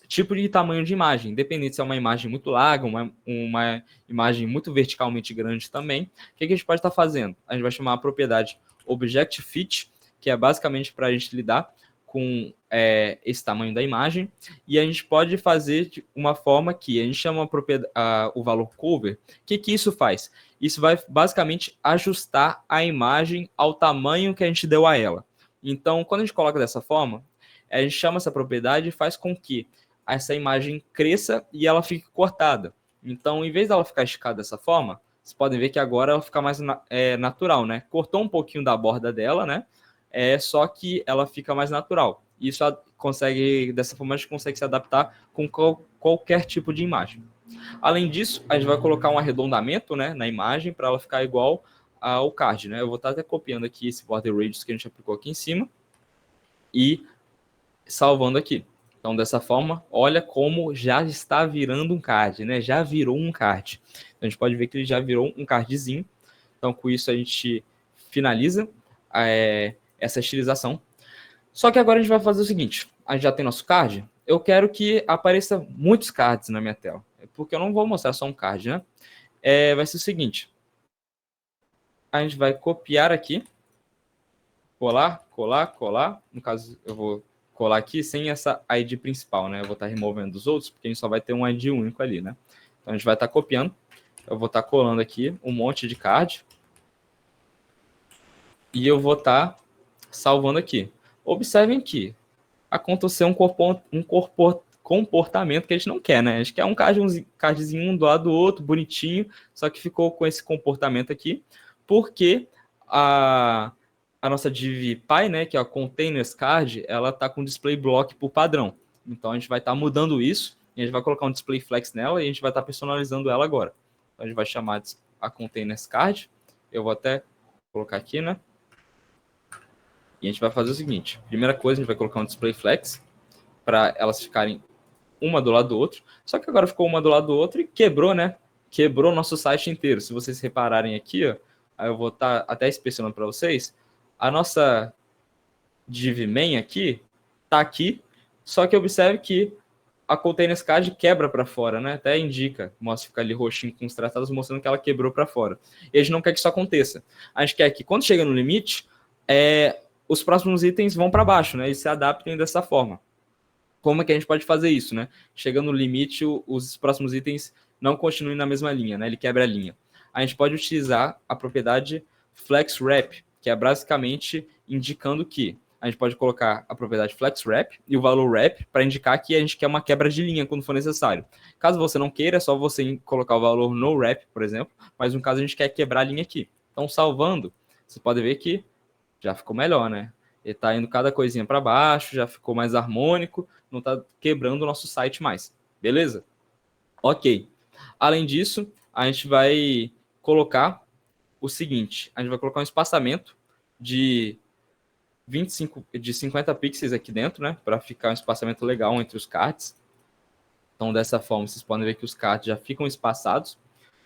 tipo de tamanho de imagem, independente se é uma imagem muito larga, uma imagem muito verticalmente grande também. O que a gente pode estar fazendo? A gente vai chamar a propriedade Object Fit, que é basicamente para a gente lidar com esse tamanho da imagem, e a gente pode fazer de uma forma que a gente chama o valor cover. O que isso faz? Isso vai basicamente ajustar a imagem ao tamanho que a gente deu a ela. Então, quando a gente coloca dessa forma, a gente chama essa propriedade e faz com que essa imagem cresça e ela fique cortada. Então, em vez dela ficar esticada dessa forma, vocês podem ver que agora ela fica mais natural, né? Cortou um pouquinho da borda dela, né? Só que ela fica mais natural. Isso dessa forma a gente consegue se adaptar com qualquer tipo de imagem. Além disso, a gente vai colocar um arredondamento, né, na imagem para ela ficar igual ao card, né? Eu vou estar até copiando aqui esse border radius que a gente aplicou aqui em cima e salvando aqui. Então, dessa forma, olha como já está virando um card, né? Já virou um card. Então, a gente pode ver que ele já virou um cardzinho. Então, com isso, a gente finaliza essa estilização. Só que agora a gente vai fazer o seguinte. A gente já tem nosso card. Eu quero que apareça muitos cards na minha tela. Porque eu não vou mostrar só um card, né? Vai ser o seguinte. A gente vai copiar aqui. Colar, colar, colar. No caso, eu vou colar aqui sem essa ID principal, né? Eu vou estar removendo os outros, porque a gente só vai ter um ID único ali, né? Então, a gente vai estar copiando. Eu vou estar colando aqui um monte de card. E eu vou estar salvando aqui. Observem que aconteceu um comportamento que a gente não quer, né? A gente quer um cardzinho um do lado do outro, bonitinho, só que ficou com esse comportamento aqui, porque a nossa div py, né, que é a containers card, ela está com display block por padrão. Então, a gente vai estar mudando isso, e a gente vai colocar um display flex nela, e a gente vai estar personalizando ela agora. Então, a gente vai chamar a containers card. Eu vou até colocar aqui, né? E a gente vai fazer o seguinte. Primeira coisa, a gente vai colocar um display flex, para elas ficarem uma do lado do outro. Só que agora ficou uma do lado do outro e quebrou, né? Quebrou o nosso site inteiro. Se vocês repararem aqui, ó, aí eu vou estar até inspecionando para vocês. A nossa div main aqui tá aqui, só que observe que a containers card quebra para fora, né? Até indica, mostra, fica ali roxinho com os tratados mostrando que ela quebrou para fora. E a gente não quer que isso aconteça. A gente quer que quando chega no limite, os próximos itens vão para baixo, né? E se adaptem dessa forma. Como é que a gente pode fazer isso, né? Chegando no limite, os próximos itens não continuem na mesma linha, né? Ele quebra a linha. A gente pode utilizar a propriedade flexWrap, que é basicamente indicando que a gente pode colocar a propriedade flexWrap e o valor wrap para indicar que a gente quer uma quebra de linha quando for necessário. Caso você não queira, é só você colocar o valor no-wrap, por exemplo, mas no caso a gente quer quebrar a linha aqui. Então, salvando, você pode ver que já ficou melhor, né? Ele está indo cada coisinha para baixo, já ficou mais harmônico, não está quebrando o nosso site mais. Beleza? Ok. Além disso, a gente vai colocar o seguinte, a gente vai colocar um espaçamento de 50 pixels aqui dentro, né, para ficar um espaçamento legal entre os cards. Então, dessa forma, vocês podem ver que os cards já ficam espaçados.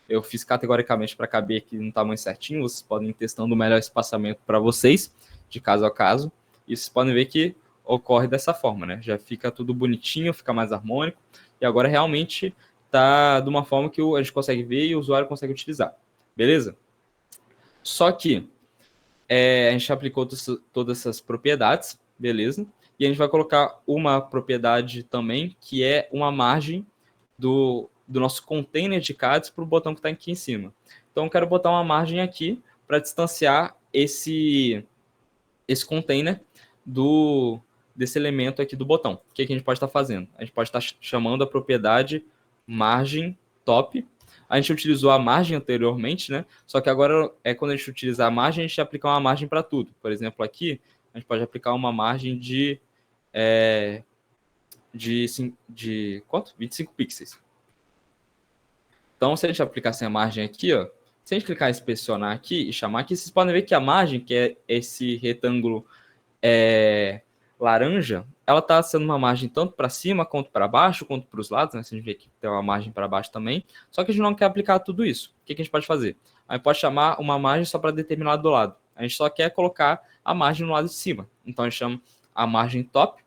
Eu fiz categoricamente para caber aqui no tamanho certinho. Vocês podem ir testando o melhor espaçamento para vocês, de caso a caso. E vocês podem ver que ocorre dessa forma, né? Já fica tudo bonitinho, fica mais harmônico. E agora realmente está de uma forma que a gente consegue ver e o usuário consegue utilizar. Beleza? Só que a gente aplicou todas essas propriedades, beleza? E a gente vai colocar uma propriedade também, que é uma margem do nosso container de cards para o botão que está aqui em cima. Então, eu quero botar uma margem aqui para distanciar esse container desse elemento aqui do botão. O que a gente pode estar fazendo? A gente pode estar chamando a propriedade margem top. A gente utilizou a margem anteriormente, né? Só que agora, quando a gente utilizar a margem, a gente aplica uma margem para tudo. Por exemplo, aqui, a gente pode aplicar uma margem de quanto? 25 pixels. Então, se a gente aplicasse a margem aqui, ó, se a gente clicar em inspecionar aqui e chamar aqui, vocês podem ver que a margem, que é esse retângulo laranja, ela está sendo uma margem tanto para cima, quanto para baixo, quanto para os lados, né? Se a gente vê que tem uma margem para baixo também. Só que a gente não quer aplicar tudo isso. O que a gente pode fazer? A gente pode chamar uma margem só para determinado lado. A gente só quer colocar a margem no lado de cima. Então, a gente chama a margem top.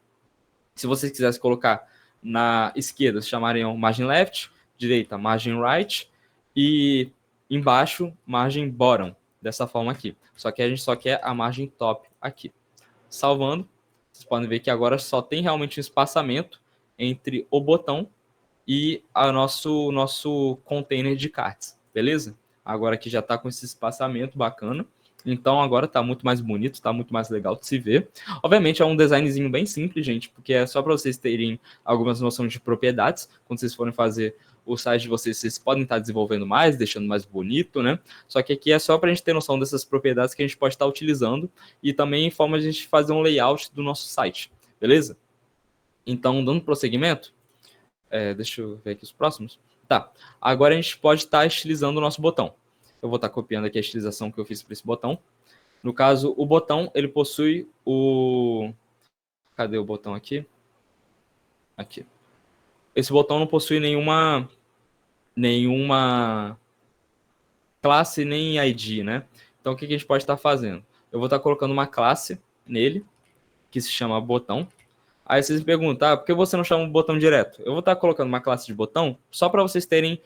Se vocês quisessem colocar na esquerda, vocês chamariam margem left, direita, margem right, e embaixo, margem bottom, dessa forma aqui. Só que a gente só quer a margem top aqui. Salvando, vocês podem ver que agora só tem realmente um espaçamento entre o botão e o nosso container de cards, beleza? Agora aqui já está com esse espaçamento bacana. Então agora está muito mais bonito, está muito mais legal de se ver. Obviamente é um designzinho bem simples, gente, porque é só para vocês terem algumas noções de propriedades. Quando vocês forem fazer o site de vocês, vocês podem estar desenvolvendo mais, deixando mais bonito, né? Só que aqui é só para a gente ter noção dessas propriedades que a gente pode estar utilizando e também em forma de a gente fazer um layout do nosso site, beleza? Então, dando prosseguimento, deixa eu ver aqui os próximos. Tá, agora a gente pode estar estilizando o nosso botão. Eu vou estar copiando aqui a estilização que eu fiz para esse botão. No caso, o botão, ele possui o... Cadê o botão aqui? Aqui. Esse botão não possui nenhuma classe nem ID, né? Então, o que a gente pode estar fazendo? Eu vou estar colocando uma classe nele, que se chama botão. Aí vocês me perguntam, por que você não chama o botão direto? Eu vou estar colocando uma classe de botão só para vocês terem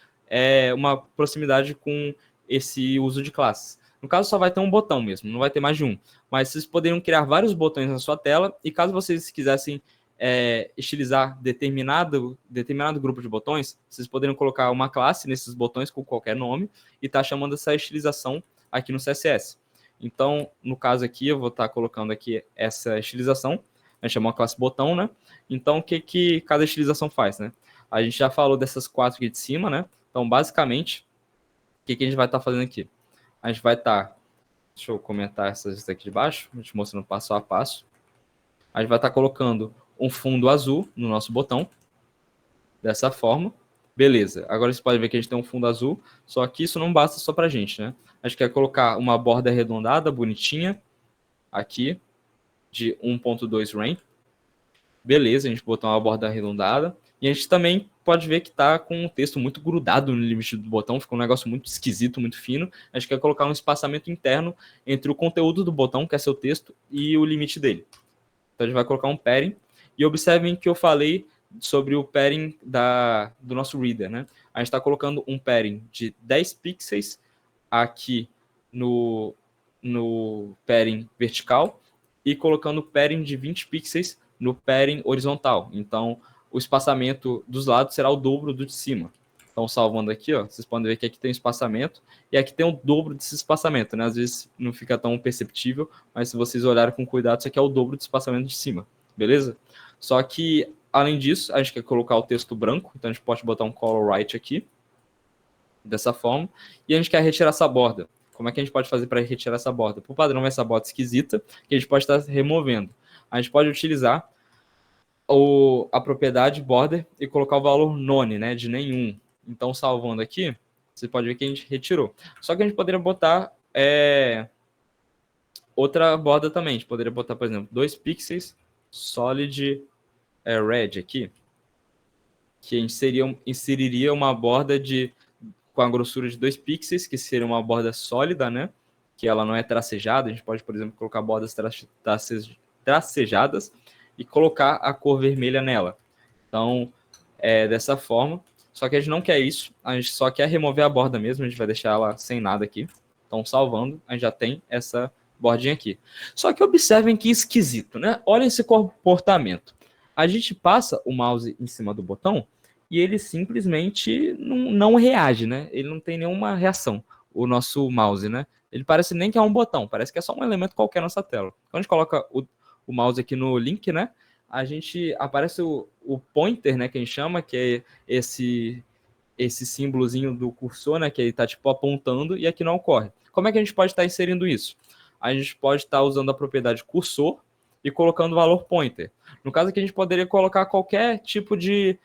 uma proximidade com esse uso de classes. No caso, só vai ter um botão mesmo, não vai ter mais de um. Mas vocês poderiam criar vários botões na sua tela e caso vocês quisessem estilizar determinado grupo de botões, vocês poderiam colocar uma classe nesses botões com qualquer nome e estar chamando essa estilização aqui no CSS. Então, no caso aqui, eu vou estar colocando aqui essa estilização. A gente chama uma classe botão, né? Então, o que cada estilização faz, né? A gente já falou dessas 4 aqui de cima, né? Então, basicamente, o que a gente vai estar fazendo aqui? A gente vai estar... Deixa eu comentar essas aqui de baixo, a gente mostrando passo a passo. A gente vai estar colocando um fundo azul no nosso botão, dessa forma. Beleza, agora você pode ver que a gente tem um fundo azul, só que isso não basta só pra gente, né? A gente quer colocar uma borda arredondada, bonitinha, aqui, de 1.2 rem. Beleza, a gente botou uma borda arredondada. E a gente também pode ver que está com um texto muito grudado no limite do botão, fica um negócio muito esquisito, muito fino. A gente quer colocar um espaçamento interno entre o conteúdo do botão, que é seu texto, e o limite dele. Então a gente vai colocar um padding. E observem que eu falei sobre o padding do nosso reader, né? A gente está colocando um padding de 10 pixels aqui no padding vertical e colocando padding de 20 pixels no padding horizontal. Então, o espaçamento dos lados será o dobro do de cima. Então, salvando aqui, ó, vocês podem ver que aqui tem um espaçamento e aqui tem o dobro desse espaçamento, né? Às vezes não fica tão perceptível, mas se vocês olharem com cuidado, isso aqui é o dobro do espaçamento de cima, beleza? Só que, além disso, a gente quer colocar o texto branco, então a gente pode botar um color right aqui, dessa forma, e a gente quer retirar essa borda. Como é que a gente pode fazer para retirar essa borda? Por padrão, essa borda esquisita, que a gente pode estar removendo. A gente pode utilizar a propriedade border e colocar o valor none, né, de nenhum. Então, salvando aqui, Você pode ver que a gente retirou. Só que a gente poderia botar outra borda também. A gente poderia botar, por exemplo, 2 pixels solid red aqui, que a gente inseriria uma borda com a grossura de 2 pixels, que seria uma borda sólida, né? Que ela não é tracejada. A gente pode, por exemplo, colocar bordas tracejadas e colocar a cor vermelha nela. Então, dessa forma. Só que a gente não quer isso, a gente só quer remover a borda mesmo, a gente vai deixar ela sem nada aqui. Então, salvando, a gente já tem essa bordinha aqui. Só que observem que esquisito, né? Olha esse comportamento. A gente passa o mouse em cima do botão e ele simplesmente não reage, né? Ele não tem nenhuma reação, o nosso mouse, né? Ele parece nem que é um botão, parece que é só um elemento qualquer na nossa tela. Quando a gente coloca o mouse aqui no link, né? Aparece o pointer, né, que a gente chama, que é esse símbolozinho do cursor, né, que ele está tipo apontando, e aqui não ocorre. Como é que a gente pode estar inserindo isso? A gente pode estar usando a propriedade cursor e colocando o valor pointer. No caso aqui, a gente poderia colocar qualquer tipo de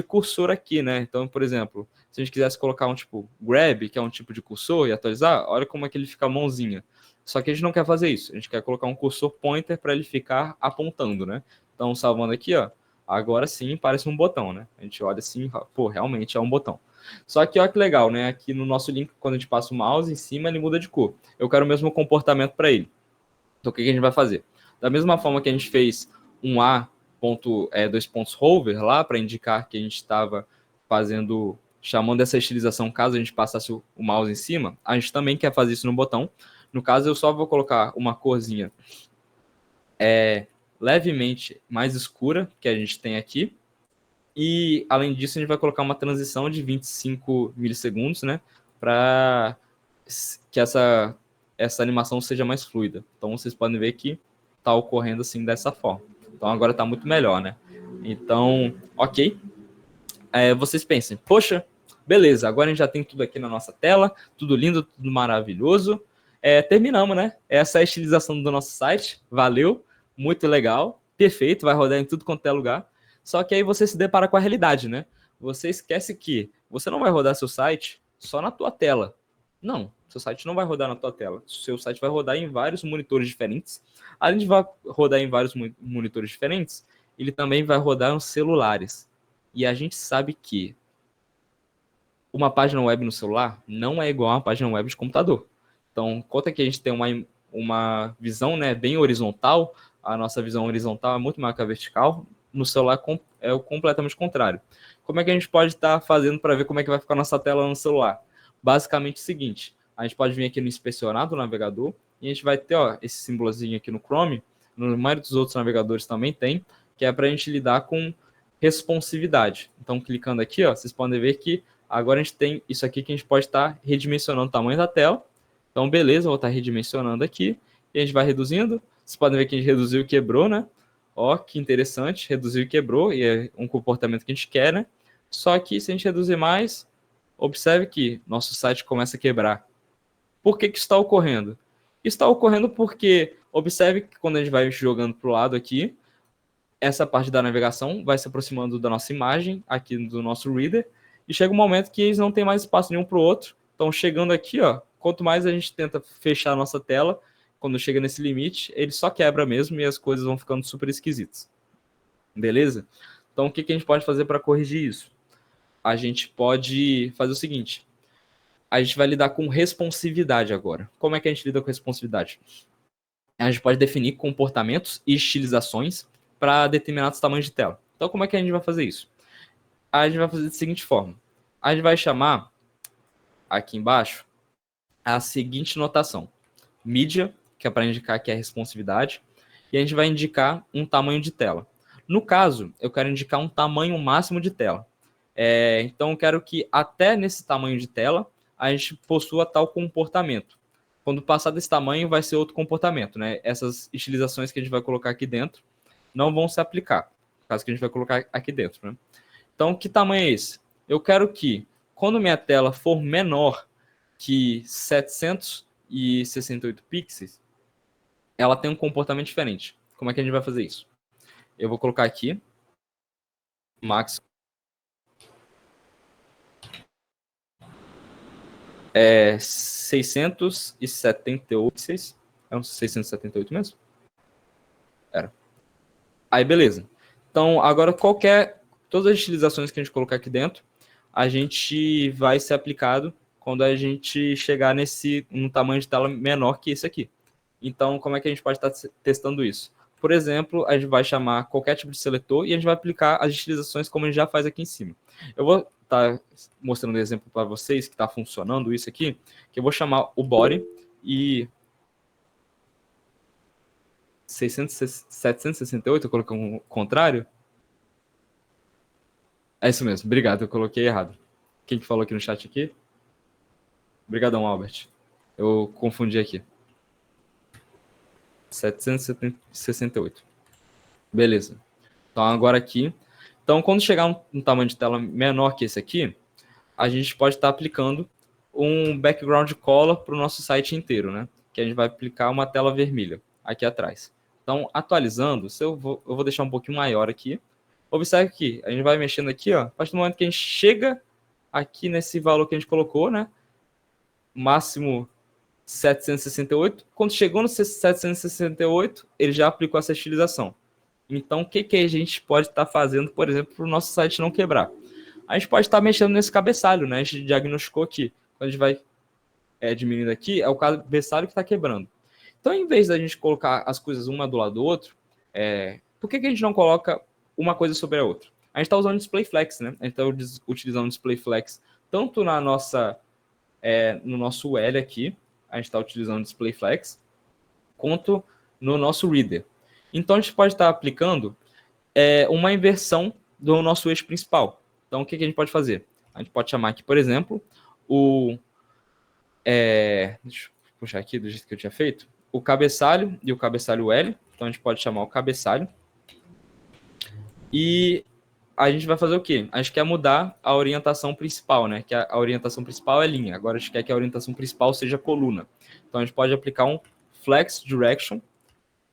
cursor aqui, né? Então, por exemplo, se a gente quisesse colocar um tipo grab, que é um tipo de cursor, e atualizar, olha como é que ele fica a mãozinha. Só que a gente não quer fazer isso. A gente quer colocar um cursor pointer para ele ficar apontando, né? Então, salvando aqui, ó, agora sim parece um botão, né? A gente olha assim, pô, realmente é um botão. Só que olha que legal, né? Aqui no nosso link, quando a gente passa o mouse em cima, ele muda de cor. Eu quero o mesmo comportamento para ele. Então, o que a gente vai fazer? Da mesma forma que a gente fez um dois pontos hover lá, para indicar que a gente estava chamando essa estilização caso a gente passasse o mouse em cima, a gente também quer fazer isso no botão. No caso, eu só vou colocar uma corzinha levemente mais escura, que a gente tem aqui. E, além disso, a gente vai colocar uma transição de 25 milissegundos, né? Para que essa animação seja mais fluida. Então, vocês podem ver que está ocorrendo assim dessa forma. Então, agora está muito melhor, né? Então, ok. Vocês pensem, poxa, beleza, agora a gente já tem tudo aqui na nossa tela, tudo lindo, tudo maravilhoso. Terminamos, né? Essa é a estilização do nosso site. Valeu, muito legal, perfeito, vai rodar em tudo quanto é lugar. Só que aí você se depara com a realidade, né? Você esquece que você não vai rodar seu site só na tua tela. Não, seu site não vai rodar na tua tela. Seu site vai rodar em vários monitores diferentes. Além de rodar em vários monitores diferentes, ele também vai rodar nos celulares. E a gente sabe que uma página web no celular não é igual a uma página web de computador. Então, conta que a gente tem uma visão, né, bem horizontal, a nossa visão horizontal é muito maior que a vertical, no celular é o completamente contrário. Como é que a gente pode estar fazendo para ver como é que vai ficar a nossa tela no celular? Basicamente o seguinte, a gente pode vir aqui no inspecionar do navegador e a gente vai ter esse símbolozinho aqui no Chrome, no maioria dos outros navegadores também tem, que é para a gente lidar com responsividade. Então, clicando aqui, vocês podem ver que agora a gente tem isso aqui que a gente pode estar redimensionando o tamanho da tela. Então, beleza, vou estar redimensionando aqui. E a gente vai reduzindo. Vocês podem ver que a gente reduziu e quebrou, né? Ó, que interessante. Reduziu e quebrou. E é um comportamento que a gente quer, né? Só que se a gente reduzir mais, observe que nosso site começa a quebrar. Por que isso está ocorrendo? Está ocorrendo porque, observe que quando a gente vai jogando para o lado aqui, essa parte da navegação vai se aproximando da nossa imagem, aqui do nosso reader, e chega um momento que eles não têm mais espaço nenhum para o outro. Então, chegando aqui, quanto mais a gente tenta fechar a nossa tela, quando chega nesse limite, ele só quebra mesmo e as coisas vão ficando super esquisitas. Beleza? Então, o que a gente pode fazer para corrigir isso? A gente pode fazer o seguinte. A gente vai lidar com responsividade agora. Como é que a gente lida com responsividade? A gente pode definir comportamentos e estilizações para determinados tamanhos de tela. Então, como é que a gente vai fazer isso? A gente vai fazer da seguinte forma. A gente vai chamar, aqui embaixo, a seguinte notação. Mídia, que é para indicar que é responsividade, e a gente vai indicar um tamanho de tela. No caso, eu quero indicar um tamanho máximo de tela. Então, eu quero que até nesse tamanho de tela, a gente possua tal comportamento. Quando passar desse tamanho, vai ser outro comportamento, né? Essas estilizações que a gente vai colocar aqui dentro não vão se aplicar, no caso que a gente vai colocar aqui dentro, né? Então, que tamanho é esse? Eu quero que, quando minha tela for menor que 768 pixels, ela tenha um comportamento diferente. Como é que a gente vai fazer isso? Eu vou colocar aqui, max. é 678, é uns 678 mesmo? Era. Aí, beleza. Então, agora todas as utilizações que a gente colocar aqui dentro, a gente vai ser aplicado quando a gente chegar um tamanho de tela menor que esse aqui. Então, como é que a gente pode estar testando isso? Por exemplo, a gente vai chamar qualquer tipo de seletor e a gente vai aplicar as utilizações como a gente já faz aqui em cima. Eu vou estar mostrando um exemplo para vocês que está funcionando isso aqui, que eu vou chamar o body e 768, eu coloquei um contrário. É isso mesmo, obrigado, eu coloquei errado. Quem que falou aqui no chat aqui? Obrigadão, Albert. Eu confundi aqui. 768. Beleza. Então, agora aqui. Então, quando chegar um tamanho de tela menor que esse aqui, a gente pode estar aplicando um background color para o nosso site inteiro, né? Que a gente vai aplicar uma tela vermelha aqui atrás. Então, atualizando, eu vou deixar um pouquinho maior aqui. Observe aqui, a gente vai mexendo aqui, ó. A partir do momento que a gente chega aqui nesse valor que a gente colocou, né? Máximo 768. Quando chegou no 768, ele já aplicou essa estilização. Então, o que a gente pode estar fazendo, por exemplo, para o nosso site não quebrar? A gente pode estar mexendo nesse cabeçalho, né? A gente diagnosticou aqui. Quando a gente vai diminuindo aqui, é o cabeçalho que está quebrando. Então, em vez da gente colocar as coisas uma do lado do outro, por que a gente não coloca uma coisa sobre a outra? A gente está usando Display Flex, né? A gente está utilizando Display Flex tanto no nosso L aqui, a gente está utilizando Display Flex, quanto no nosso Reader. Então, a gente pode estar aplicando uma inversão do nosso eixo principal. Então, o que a gente pode fazer? A gente pode chamar aqui, por exemplo, deixa eu puxar aqui do jeito que eu tinha feito, o cabeçalho e o cabeçalho L. Então, a gente pode chamar o cabeçalho. E a gente vai fazer o quê? A gente quer mudar a orientação principal, né? Que a orientação principal é linha. Agora, a gente quer que a orientação principal seja coluna. Então, a gente pode aplicar um Flex Direction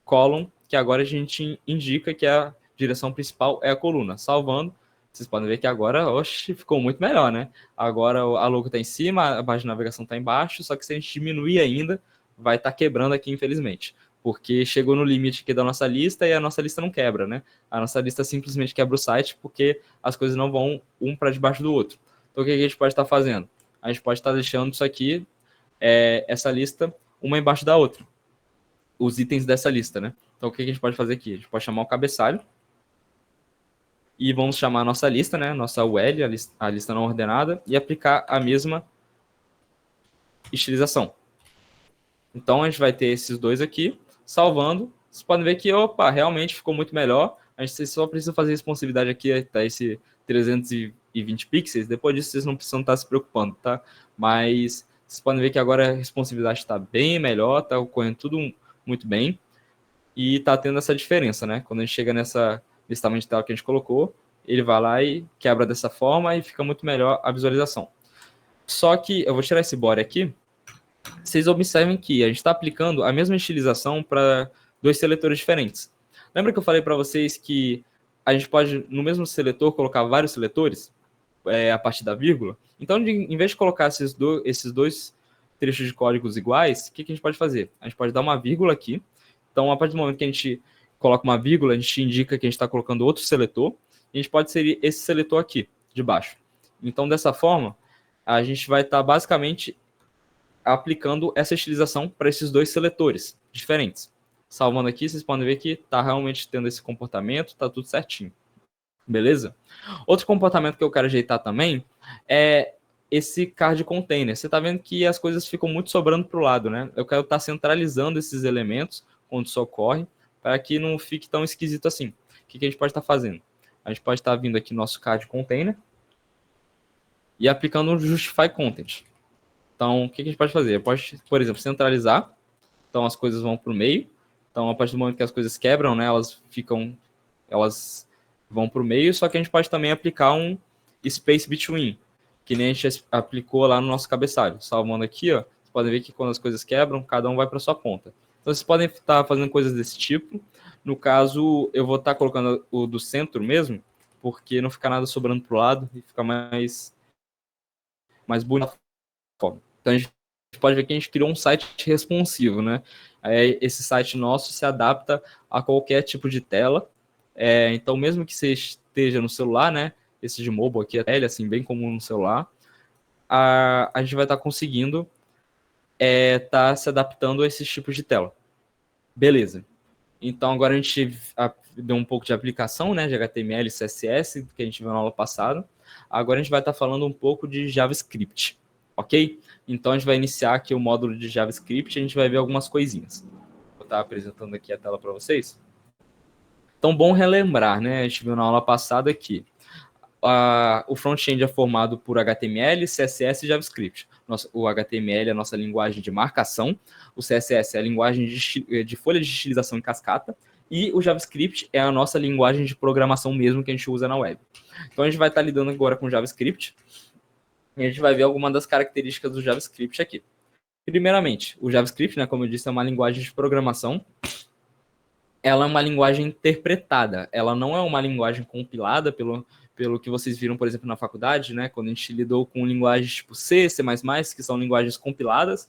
Column, que agora a gente indica que a direção principal é a coluna. Salvando, vocês podem ver que agora, ficou muito melhor, né? Agora a logo está em cima, a barra de navegação está embaixo, só que se a gente diminuir ainda, vai estar quebrando aqui, infelizmente. Porque chegou no limite aqui da nossa lista e a nossa lista não quebra, né? A nossa lista simplesmente quebra o site porque as coisas não vão um para debaixo do outro. Então, o que a gente pode estar fazendo? A gente pode estar deixando isso aqui, essa lista, uma embaixo da outra. Os itens dessa lista, né? Então, o que a gente pode fazer aqui? A gente pode chamar o cabeçalho e vamos chamar a nossa lista, né? Nossa UL, a lista não ordenada, e aplicar a mesma estilização. Então, a gente vai ter esses dois aqui, salvando. Vocês podem ver que, realmente ficou muito melhor. A gente só precisa fazer responsividade aqui, até esse 320 pixels. Depois disso, vocês não precisam estar se preocupando, tá? Mas vocês podem ver que agora a responsividade está bem melhor, está ocorrendo tudo muito bem. E está tendo essa diferença, né? Quando a gente chega nesse tamanho de tela que a gente colocou, ele vai lá e quebra dessa forma e fica muito melhor a visualização. Só que eu vou tirar esse body aqui. Vocês observem que a gente está aplicando a mesma estilização para dois seletores diferentes. Lembra que eu falei para vocês que a gente pode, no mesmo seletor, colocar vários seletores a partir da vírgula? Então, em vez de colocar esses dois trechos de códigos iguais, o que a gente pode fazer? A gente pode dar uma vírgula aqui. Então, a partir do momento que a gente coloca uma vírgula, a gente indica que a gente está colocando outro seletor, e a gente pode inserir esse seletor aqui, de baixo. Então, dessa forma, a gente vai estar basicamente aplicando essa estilização para esses dois seletores diferentes. Salvando aqui, vocês podem ver que está realmente tendo esse comportamento, está tudo certinho. Beleza? Outro comportamento que eu quero ajeitar também é esse card container. Você está vendo que as coisas ficam muito sobrando para o lado, né? Eu quero estar centralizando esses elementos quando isso ocorre, para que não fique tão esquisito assim. O que a gente pode estar fazendo? A gente pode estar vindo aqui no nosso card container e aplicando um justify content. Então, o que a gente pode fazer? Pode, por exemplo, centralizar. Então, as coisas vão para o meio. Então, a partir do momento que as coisas quebram, né, elas vão para o meio. Só que a gente pode também aplicar um space between, que nem a gente aplicou lá no nosso cabeçalho. Salvando aqui, ó, vocês podem ver que quando as coisas quebram, cada um vai para a sua ponta. Então, vocês podem estar fazendo coisas desse tipo. No caso, eu vou estar colocando o do centro mesmo, porque não fica nada sobrando para o lado e fica mais bonito. Então a gente pode ver que a gente criou um site responsivo, né? Esse site nosso se adapta a qualquer tipo de tela. Então, mesmo que você esteja no celular, né? Esse de mobile aqui é assim, bem comum no celular, a gente vai estar conseguindo tá se adaptando a esses tipos de tela. Beleza. Então, agora a gente deu um pouco de aplicação, né, de HTML e CSS, que a gente viu na aula passada. Agora a gente vai estar falando um pouco de JavaScript, ok? Então, a gente vai iniciar aqui o módulo de JavaScript e a gente vai ver algumas coisinhas. Vou estar apresentando aqui a tela para vocês. Então, bom relembrar, né? A gente viu na aula passada que o front-end é formado por HTML, CSS e JavaScript. O HTML é a nossa linguagem de marcação, o CSS é a linguagem de folha de estilização em cascata, e o JavaScript é a nossa linguagem de programação mesmo que a gente usa na web. Então, a gente vai estar lidando agora com JavaScript, e a gente vai ver algumas das características do JavaScript aqui. Primeiramente, o JavaScript, né, como eu disse, é uma linguagem de programação. Ela é uma linguagem interpretada, ela não é uma linguagem compilada pelo que vocês viram, por exemplo, na faculdade, né? Quando a gente lidou com linguagens tipo C, C++, que são linguagens compiladas,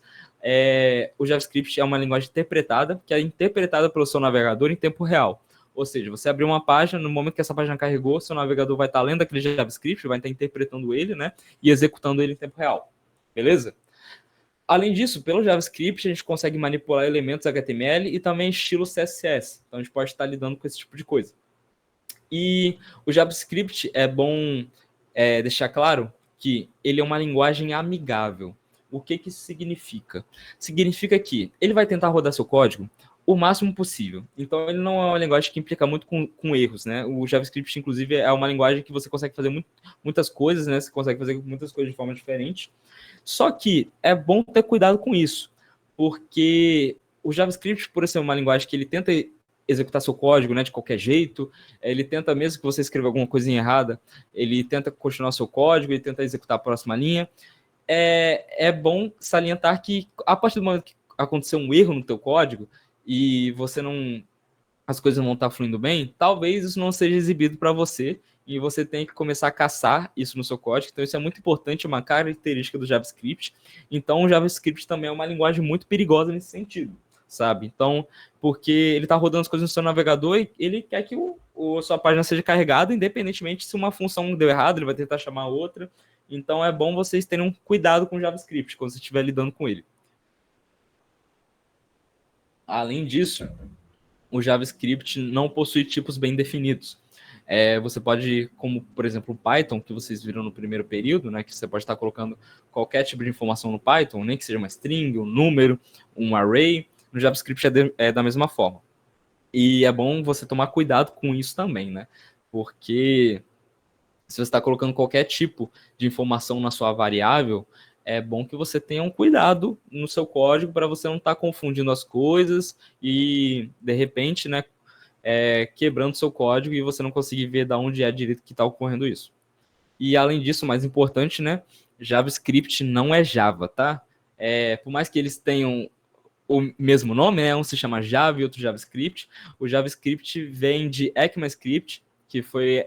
o JavaScript é uma linguagem interpretada, que é interpretada pelo seu navegador em tempo real. Ou seja, você abriu uma página, no momento que essa página carregou, seu navegador vai estar lendo aquele JavaScript, vai estar interpretando ele, né? E executando ele em tempo real. Beleza? Além disso, pelo JavaScript, a gente consegue manipular elementos HTML e também estilo CSS. Então, a gente pode estar lidando com esse tipo de coisa. E o JavaScript é bom deixar claro que ele é uma linguagem amigável. O que isso significa? Significa que ele vai tentar rodar seu código o máximo possível. Então, ele não é uma linguagem que implica muito com erros, né? O JavaScript, inclusive, é uma linguagem que você consegue fazer muitas coisas, né? Você consegue fazer muitas coisas de forma diferente. Só que é bom ter cuidado com isso, porque o JavaScript, por ser uma linguagem que ele tenta executar seu código, né, de qualquer jeito, ele tenta, mesmo que você escreva alguma coisinha errada, ele tenta continuar seu código, ele tenta executar a próxima linha. É bom salientar que, a partir do momento que acontecer um erro no teu código e as coisas não vão estar fluindo bem, talvez isso não seja exibido para você e você tem que começar a caçar isso no seu código. Então, isso é muito importante, uma característica do JavaScript. Então, o JavaScript também é uma linguagem muito perigosa nesse sentido, sabe? Então, porque ele está rodando as coisas no seu navegador e ele quer que a sua página seja carregada, independentemente se uma função deu errado, ele vai tentar chamar outra. Então, é bom vocês terem um cuidado com o JavaScript quando você estiver lidando com ele. Além disso, o JavaScript não possui tipos bem definidos. Você pode, como por exemplo o Python, que vocês viram no primeiro período, né, que você pode estar colocando qualquer tipo de informação no Python, nem que seja uma string, um número, um array, no JavaScript é da mesma forma. E é bom você tomar cuidado com isso também, né? Porque se você está colocando qualquer tipo de informação na sua variável, é bom que você tenha um cuidado no seu código para você não estar confundindo as coisas e, de repente, né, quebrando seu código e você não conseguir ver de onde é direito que está ocorrendo isso. E, além disso, mais importante, né, JavaScript não é Java, tá? Por mais que eles tenham o mesmo nome, né, um se chama Java e outro JavaScript, o JavaScript vem de ECMAScript, que foi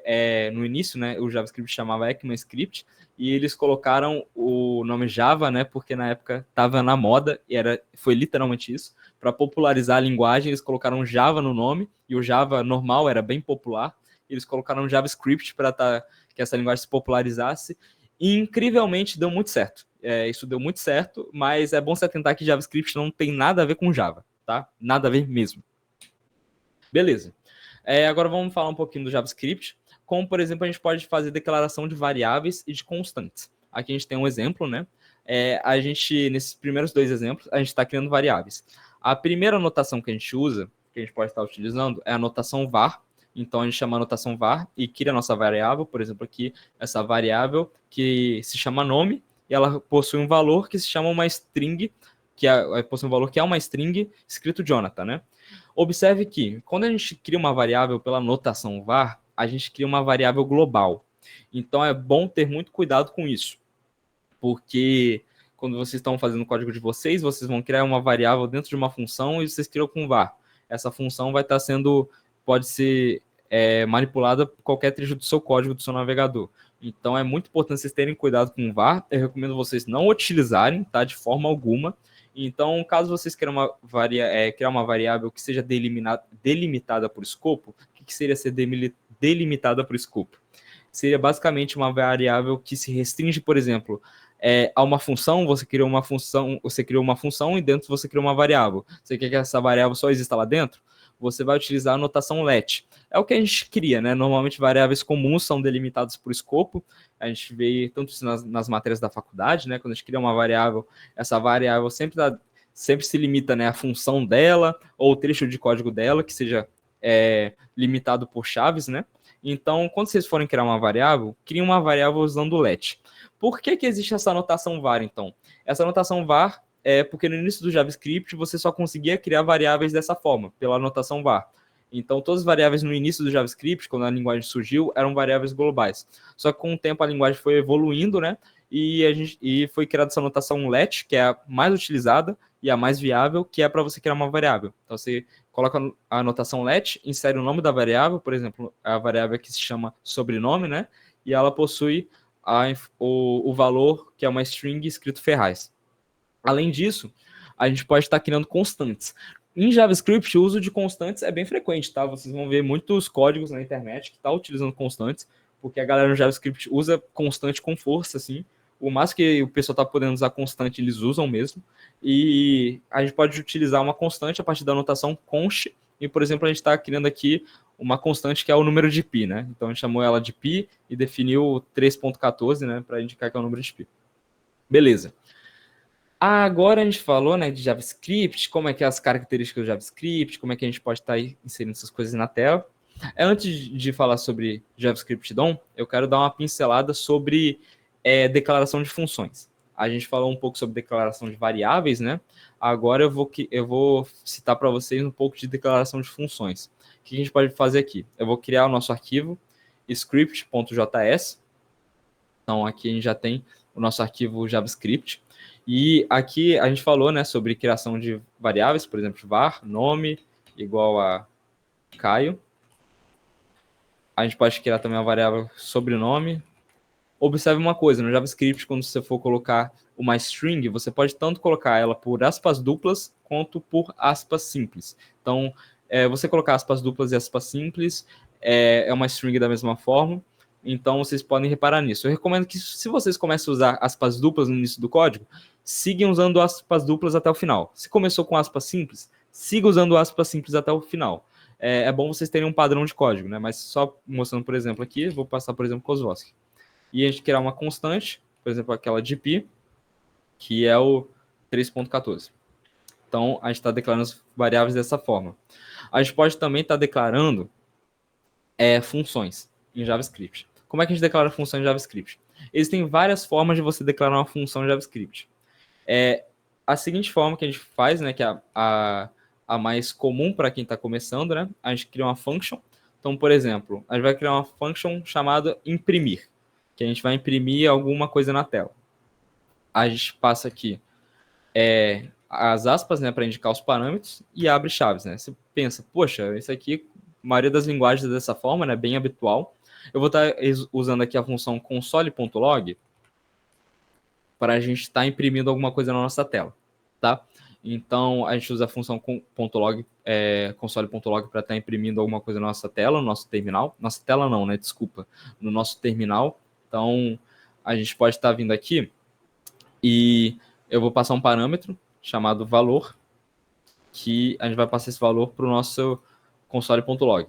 no início, né, o JavaScript chamava ECMAScript, e eles colocaram o nome Java, né, porque na época estava na moda, e foi literalmente isso. Para popularizar a linguagem, eles colocaram Java no nome, e o Java normal era bem popular, eles colocaram JavaScript para que essa linguagem se popularizasse, e incrivelmente deu muito certo. Isso deu muito certo, mas é bom se atentar que JavaScript não tem nada a ver com Java, tá? Nada a ver mesmo. Beleza. Agora vamos falar um pouquinho do JavaScript. Como, por exemplo, a gente pode fazer declaração de variáveis e de constantes. Aqui a gente tem um exemplo, né? Nesses primeiros dois exemplos, a gente está criando variáveis. A primeira notação que a gente usa, que a gente pode estar utilizando, é a notação var. Então, a gente chama a notação var e cria a nossa variável. Por exemplo, aqui, essa variável que se chama nome, e ela possui um valor que se chama uma string, possui um valor que é uma string escrito Jonathan, né? Observe que, quando a gente cria uma variável pela notação var, a gente cria uma variável global. Então, é bom ter muito cuidado com isso, porque quando vocês estão fazendo o código de vocês vão criar uma variável dentro de uma função e vocês criam com var. Essa função vai estar pode ser manipulada por qualquer trecho do seu código, do seu navegador. Então é muito importante vocês terem cuidado com o var. Eu recomendo vocês não utilizarem, tá? De forma alguma. Então, caso vocês queiram criar uma variável que seja delimitada por escopo, o que seria ser delimitada por escopo? Seria basicamente uma variável que se restringe, por exemplo, a uma função. Você criou uma função e dentro você criou uma variável. Você quer que essa variável só exista lá dentro? Você vai utilizar a notação let. É o que a gente cria, né? Normalmente variáveis comuns são delimitadas por escopo. A gente vê tanto isso nas matérias da faculdade, né? Quando a gente cria uma variável, essa variável sempre se limita, né, à função dela ou o trecho de código dela, que seja limitado por chaves, né? Então, quando vocês forem criar uma variável, criem uma variável usando o let. Por que existe essa notação var, então? Essa notação var é porque no início do JavaScript você só conseguia criar variáveis dessa forma, pela notação var. Então, todas as variáveis no início do JavaScript, quando a linguagem surgiu, eram variáveis globais. Só que com o tempo a linguagem foi evoluindo, né? E foi criada essa notação let, que é a mais utilizada e a mais viável, que é para você criar uma variável. Então, você coloca a notação let, insere o nome da variável, por exemplo, a variável que se chama sobrenome, né? E ela possui o valor, que é uma string escrito Ferraz. Além disso, a gente pode estar criando constantes. Em JavaScript, o uso de constantes é bem frequente, tá? Vocês vão ver muitos códigos na internet que estão utilizando constantes, porque a galera no JavaScript usa constante com força, assim. O máximo que o pessoal está podendo usar constante, eles usam mesmo. E a gente pode utilizar uma constante a partir da notação const. E, por exemplo, a gente está criando aqui uma constante que é o número de pi, né? Então, a gente chamou ela de pi e definiu 3.14, né? Para indicar que é o número de pi. Beleza. Agora a gente falou, né, de JavaScript, como é que é as características do JavaScript, como é que a gente pode estar inserindo essas coisas na tela. Antes de falar sobre JavaScript DOM, eu quero dar uma pincelada sobre declaração de funções. A gente falou um pouco sobre declaração de variáveis, né? Agora eu vou citar para vocês um pouco de declaração de funções. O que a gente pode fazer aqui? Eu vou criar o nosso arquivo script.js. Então, aqui a gente já tem o nosso arquivo JavaScript. E aqui a gente falou, né, sobre criação de variáveis, por exemplo, var, nome, igual a Caio. A gente pode criar também uma variável sobrenome. Observe uma coisa, no JavaScript, quando você for colocar uma string, você pode tanto colocar ela por aspas duplas, quanto por aspas simples. Então, você colocar aspas duplas e aspas simples, é uma string da mesma forma. Então, vocês podem reparar nisso. Eu recomendo que, se vocês começam a usar aspas duplas no início do código, sigam usando aspas duplas até o final. Se começou com aspas simples, siga usando aspas simples até o final. É bom vocês terem um padrão de código, né? Mas só mostrando, por exemplo, aqui, vou passar, por exemplo, Kozlowski. E a gente criar uma constante, por exemplo, aquela de pi, que é o 3.14. Então, a gente está declarando as variáveis dessa forma. A gente pode também estar declarando funções em JavaScript. Como é que a gente declara função em JavaScript? Existem várias formas de você declarar uma função em JavaScript. A seguinte forma que a gente faz, né, que é a mais comum para quem está começando, né? A gente cria uma function. Então, por exemplo, a gente vai criar uma function chamada imprimir, que a gente vai imprimir alguma coisa na tela. A gente passa aqui as aspas, né, para indicar os parâmetros e abre chaves, né? Você pensa, poxa, isso aqui, a maioria das linguagens é dessa forma, né, bem habitual. Eu vou estar usando aqui a função console.log para a gente estar imprimindo alguma coisa na nossa tela, tá? Então, a gente usa a função .log, console.log para estar imprimindo alguma coisa na nossa tela, no nosso terminal. Nossa tela não, né? Desculpa. No nosso terminal. Então, a gente pode estar vindo aqui e eu vou passar um parâmetro chamado valor, que a gente vai passar esse valor para o nosso console.log.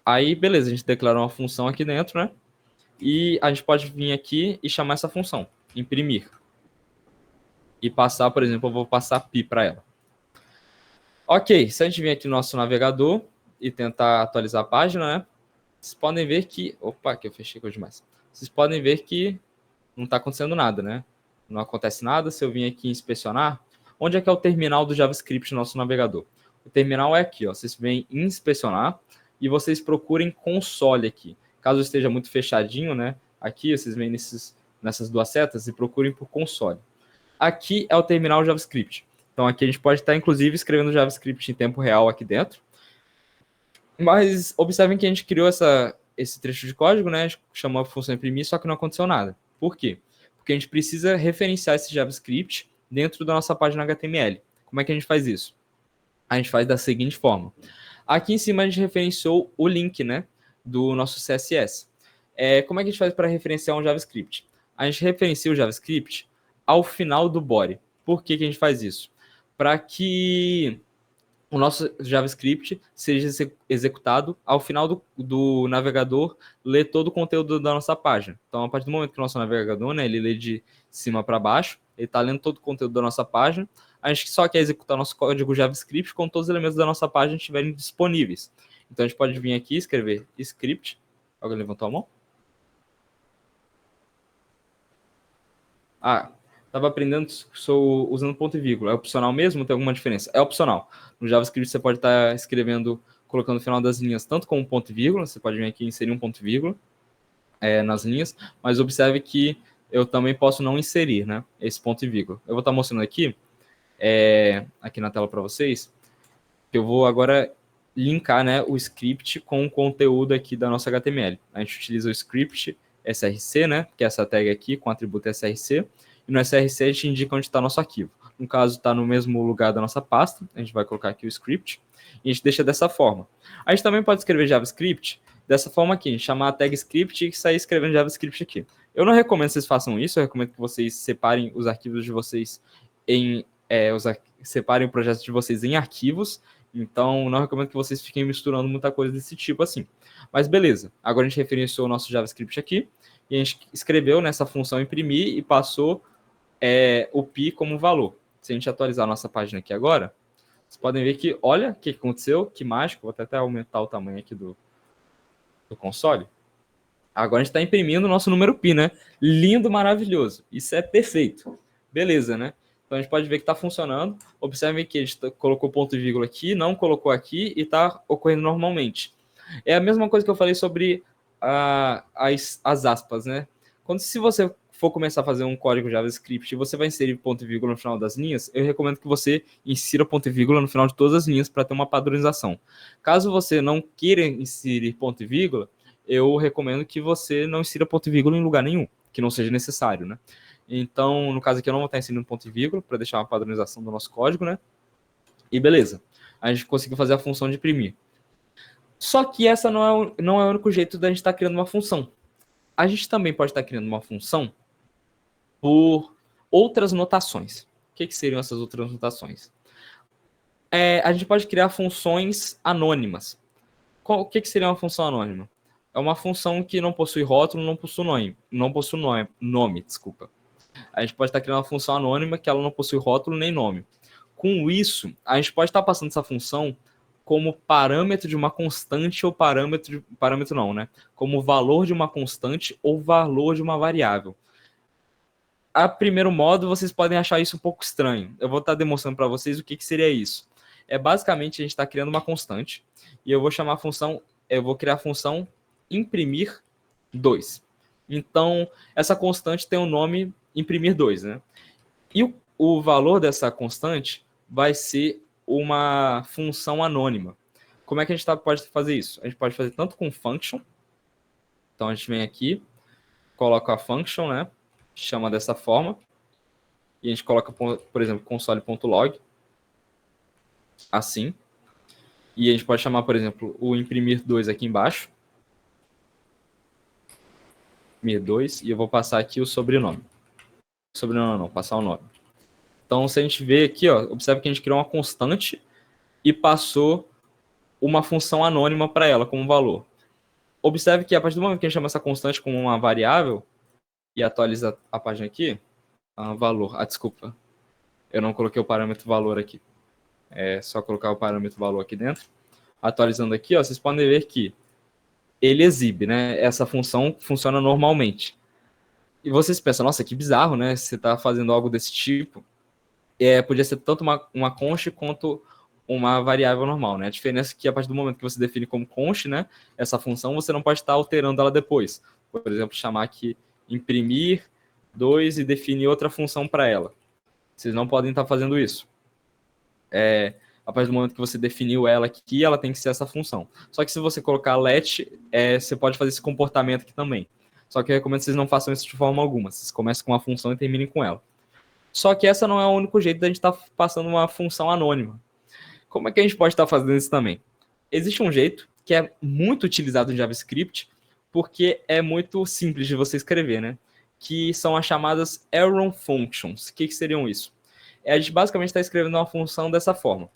Aí, beleza, a gente declarou uma função aqui dentro, né? E a gente pode vir aqui e chamar essa função, imprimir. E passar, por exemplo, eu vou passar pi para ela. Ok, se a gente vir aqui no nosso navegador e tentar atualizar a página, né? Vocês podem ver que... Opa, que eu fechei coisa demais. Vocês podem ver que não está acontecendo nada, né? Não acontece nada. Se eu vim aqui inspecionar, onde é que é o terminal do JavaScript no nosso navegador? O terminal é aqui, ó. Vocês vêm em inspecionar e vocês procurem console aqui. Caso esteja muito fechadinho, né? Aqui vocês vêm nessas duas setas e procurem por console. Aqui é o terminal JavaScript. Então aqui a gente pode estar, inclusive, escrevendo JavaScript em tempo real aqui dentro. Mas observem que a gente criou esse trecho de código, né? A gente chamou a função imprimir, só que não aconteceu nada. Por quê? Porque a gente precisa referenciar esse JavaScript dentro da nossa página HTML. Como é que a gente faz isso? A gente faz da seguinte forma. Aqui em cima a gente referenciou o link, né, do nosso CSS. Como é que a gente faz para referenciar um JavaScript? A gente referencia o JavaScript ao final do body. Por que a gente faz isso? Para que o nosso JavaScript seja executado ao final do navegador ler todo o conteúdo da nossa página. Então, a partir do momento que o nosso navegador, né, ele lê de cima para baixo, ele está lendo todo o conteúdo da nossa página, a gente só quer executar nosso código JavaScript quando todos os elementos da nossa página estiverem disponíveis. Então, a gente pode vir aqui e escrever script. Alguém levantou a mão? Estava aprendendo, estou usando ponto e vírgula. É opcional mesmo? Tem alguma diferença? É opcional. No JavaScript você pode estar escrevendo, colocando no final das linhas, tanto como ponto e vírgula. Você pode vir aqui e inserir um ponto e vírgula nas linhas. Mas observe que eu também posso não inserir, né, esse ponto e vírgula. Eu vou estar mostrando aqui, aqui na tela para vocês, que eu vou agora linkar, né, o script com o conteúdo aqui da nossa HTML. A gente utiliza o script src, né, que é essa tag aqui com o atributo src. E no src a gente indica onde está nosso arquivo. No caso, está no mesmo lugar da nossa pasta. A gente vai colocar aqui o script. E a gente deixa dessa forma. A gente também pode escrever JavaScript dessa forma aqui. A gente chamar a tag script e sair escrevendo JavaScript aqui. Eu não recomendo que vocês façam isso. Eu recomendo que vocês separem os arquivos de vocês separem o projeto de vocês em arquivos. Então, não recomendo que vocês fiquem misturando muita coisa desse tipo assim. Mas beleza. Agora a gente referenciou o nosso JavaScript aqui. E a gente escreveu nessa função imprimir e passou o pi como valor. Se a gente atualizar a nossa página aqui agora, vocês podem ver que, olha o que aconteceu, que mágico. Vou até aumentar o tamanho aqui do console. Agora a gente está imprimindo o nosso número pi, né? Lindo, maravilhoso. Isso é perfeito. Beleza, né? Então a gente pode ver que está funcionando. Observe que a gente colocou ponto e vírgula aqui, não colocou aqui e está ocorrendo normalmente. É a mesma coisa que eu falei sobre as aspas, né? Se você for começar a fazer um código JavaScript e você vai inserir ponto e vírgula no final das linhas, eu recomendo que você insira ponto e vírgula no final de todas as linhas para ter uma padronização. Caso você não queira inserir ponto e vírgula, eu recomendo que você não insira ponto e vírgula em lugar nenhum, que não seja necessário, né? Então, no caso aqui, eu não vou estar inserindo ponto e vírgula para deixar uma padronização do nosso código, né? E beleza. A gente conseguiu fazer a função de imprimir. Só que essa não é o único jeito da gente estar criando uma função. A gente também pode estar criando uma função por outras notações. O que seriam essas outras notações? A gente pode criar funções anônimas. O que seria uma função anônima? É uma função que não possui rótulo, não possui nome, desculpa. A gente pode estar criando uma função anônima que ela não possui rótulo nem nome. Com isso, a gente pode estar passando essa função como parâmetro de uma constante ou parâmetro não, né? Como valor de uma constante ou valor de uma variável. A primeiro modo, vocês podem achar isso um pouco estranho. Eu vou estar demonstrando para vocês o que seria isso. Basicamente, a gente está criando uma constante e eu vou criar a função imprimir 2. Então, essa constante tem o nome imprimir 2, né? E o valor dessa constante vai ser uma função anônima. Como é que a gente pode fazer isso? A gente pode fazer tanto com function. Então, a gente vem aqui, coloca a function, né? Chama dessa forma. E a gente coloca, por exemplo, console.log. Assim. E a gente pode chamar, por exemplo, o imprimir 2 aqui embaixo. Imprimir 2. E eu vou passar aqui o sobrenome. Sobrenome não, passar o nome. Então, se a gente vê aqui, ó, observe que a gente criou uma constante e passou uma função anônima para ela como valor. Observe que a partir do momento que a gente chama essa constante como uma variável e atualiza a página aqui, valor. Desculpa. Eu não coloquei o parâmetro valor aqui. É só colocar o parâmetro valor aqui dentro. Atualizando aqui, ó, vocês podem ver que ele exibe, né? Essa função funciona normalmente. E vocês pensam, nossa, que bizarro, né? Você está fazendo algo desse tipo. Podia ser tanto uma const quanto uma variável normal, né? A diferença é que a partir do momento que você define como const, né, essa função, você não pode estar alterando ela depois. Por exemplo, chamar aqui imprimir 2 e definir outra função para ela. Vocês não podem estar fazendo isso. A partir do momento que você definiu ela aqui, ela tem que ser essa função. Só que se você colocar let, você pode fazer esse comportamento aqui também. Só que eu recomendo que vocês não façam isso de forma alguma. Vocês comecem com uma função e terminem com ela. Só que essa não é o único jeito da gente estar passando uma função anônima. Como é que a gente pode estar fazendo isso também? Existe um jeito que é muito utilizado em JavaScript, porque é muito simples de você escrever, né? Que são as chamadas arrow functions. O que seriam isso? A gente basicamente está escrevendo uma função dessa forma.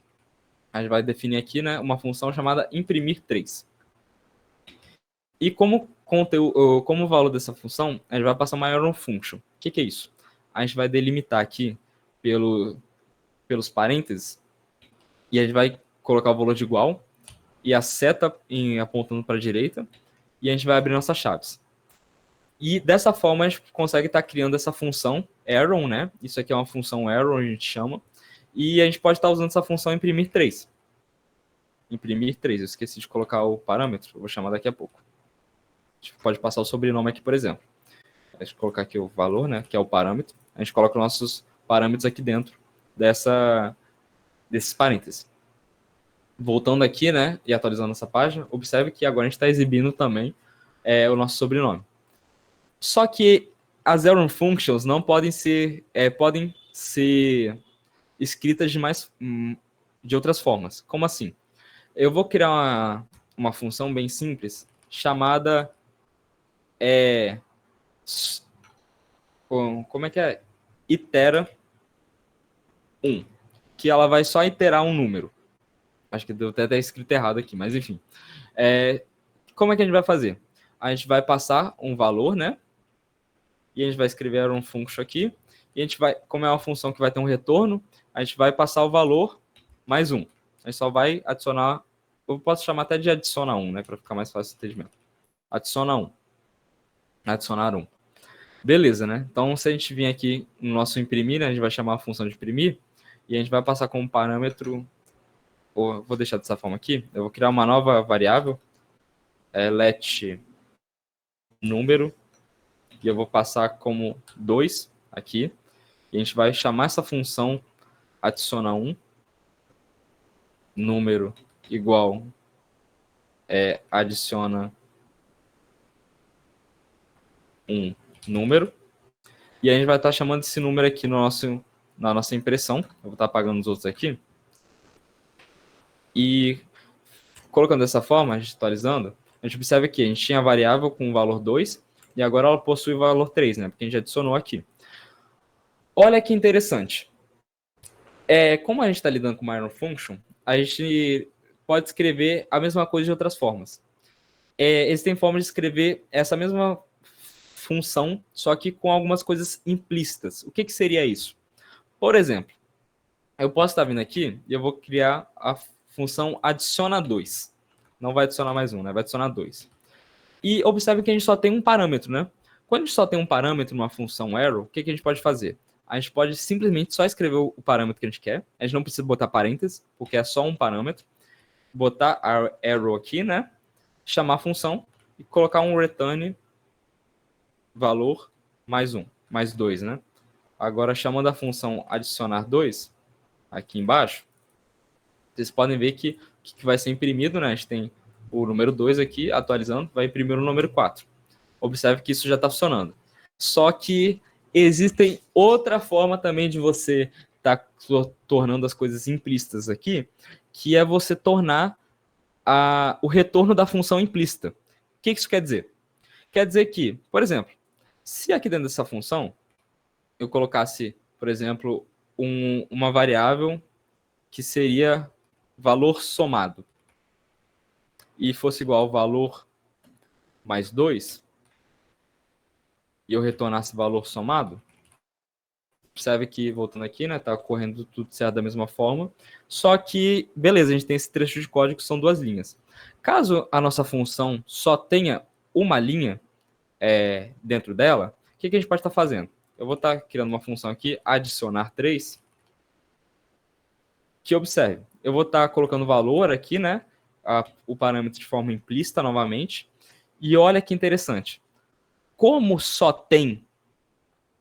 A gente vai definir aqui, né, uma função chamada imprimir 3. E como valor dessa função, a gente vai passar uma arrow function. O que é isso? A gente vai delimitar aqui pelos parênteses e a gente vai colocar o valor de igual e a seta apontando para a direita e a gente vai abrir nossas chaves. E dessa forma a gente consegue estar criando essa função arrow, né? Isso aqui é uma função arrow, a gente chama. E a gente pode estar usando essa função imprimir 3. Imprimir 3, eu esqueci de colocar o parâmetro, eu vou chamar daqui a pouco. A gente pode passar o sobrenome aqui, por exemplo. A gente colocar aqui o valor, né, que é o parâmetro. A gente coloca os nossos parâmetros aqui dentro desses parênteses. Voltando aqui, né, e atualizando essa página, observe que agora a gente está exibindo também o nosso sobrenome. Só que as arrow functions não podem ser escritas de outras formas. Como assim? Eu vou criar uma função bem simples chamada como é que é? Itera 1, que ela vai só iterar um número. Acho que deu até escrito errado aqui, mas enfim. Como é que a gente vai fazer? A gente vai passar um valor, né? E a gente vai escrever um function aqui. E a gente vai, como é uma função que vai ter um retorno, a gente vai passar o valor mais 1. A gente só vai adicionar, eu posso chamar até de adiciona 1, né? Para ficar mais fácil o entendimento. Adiciona 1. Adicionar 1. Beleza, né? Então, se a gente vir aqui no nosso imprimir, né, a gente vai chamar a função de imprimir e a gente vai passar como parâmetro, ou vou deixar dessa forma aqui, eu vou criar uma nova variável, let número, e eu vou passar como 2 aqui, e a gente vai chamar essa função adiciona 1, número igual adiciona um número, e a gente vai estar chamando esse número aqui na nossa impressão. Eu vou estar apagando os outros aqui. E colocando dessa forma, atualizando, a gente observa que a gente tinha a variável com o valor 2, e agora ela possui o valor 3, né? Porque a gente adicionou aqui. Olha que interessante. Como a gente está lidando com uma arrow function, a gente pode escrever a mesma coisa de outras formas. Existem formas de escrever essa mesma função, só que com algumas coisas implícitas. O que seria isso? Por exemplo, eu posso estar vindo aqui e eu vou criar a função adiciona 2. Não vai adicionar mais 1, né? Vai adicionar 2. E observe que a gente só tem um parâmetro, né? Quando a gente só tem um parâmetro numa função arrow, o que a gente pode fazer? A gente pode simplesmente só escrever o parâmetro que a gente quer. A gente não precisa botar parênteses, porque é só um parâmetro. Botar arrow aqui, né? Chamar a função e colocar um return valor mais 1, mais 2, né? Agora, chamando a função adicionar 2, aqui embaixo, vocês podem ver que o que vai ser imprimido, né? A gente tem o número 2 aqui, atualizando, vai imprimir o número 4. Observe que isso já está funcionando. Só que existem outra forma também de você estar tornando as coisas implícitas aqui, que é você tornar o retorno da função implícita. O que isso quer dizer? Quer dizer que, por exemplo, se aqui dentro dessa função eu colocasse, por exemplo, uma variável que seria valor somado e fosse igual ao valor mais 2 e eu retornasse valor somado, observe que, voltando aqui, né, tá correndo tudo certo da mesma forma, só que, beleza, a gente tem esse trecho de código que são 2 linhas. Caso a nossa função só tenha uma linha dentro dela, o que a gente pode estar fazendo? Eu vou estar criando uma função aqui, adicionar 3, que observe, eu vou estar colocando valor aqui, né, o parâmetro de forma implícita novamente, e olha que interessante. Como só tem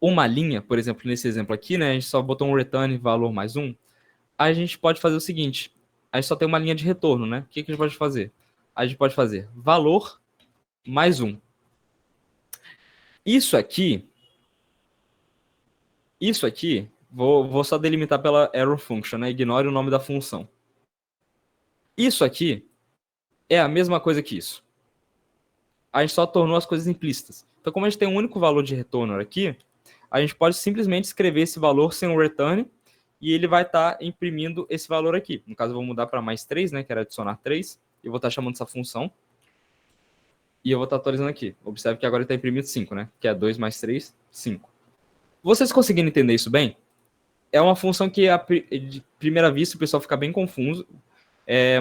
uma linha, por exemplo, nesse exemplo aqui, né, a gente só botou um return valor mais 1, a gente pode fazer o seguinte, a gente só tem uma linha de retorno, né? O que a gente pode fazer? A gente pode fazer valor mais 1. Isso aqui, vou só delimitar pela arrow function, né? Ignore o nome da função. Isso aqui é a mesma coisa que isso. A gente só tornou as coisas implícitas. Então, como a gente tem um único valor de retorno aqui, a gente pode simplesmente escrever esse valor sem um return e ele vai estar imprimindo esse valor aqui. No caso, eu vou mudar para mais 3, né? Que era adicionar 3. E eu vou estar chamando essa função. E eu vou estar atualizando aqui. Observe que agora ele está imprimindo 5, né? Que é 2 mais 3, 5. Vocês conseguindo entender isso bem? É uma função que, de primeira vista, o pessoal fica bem confuso.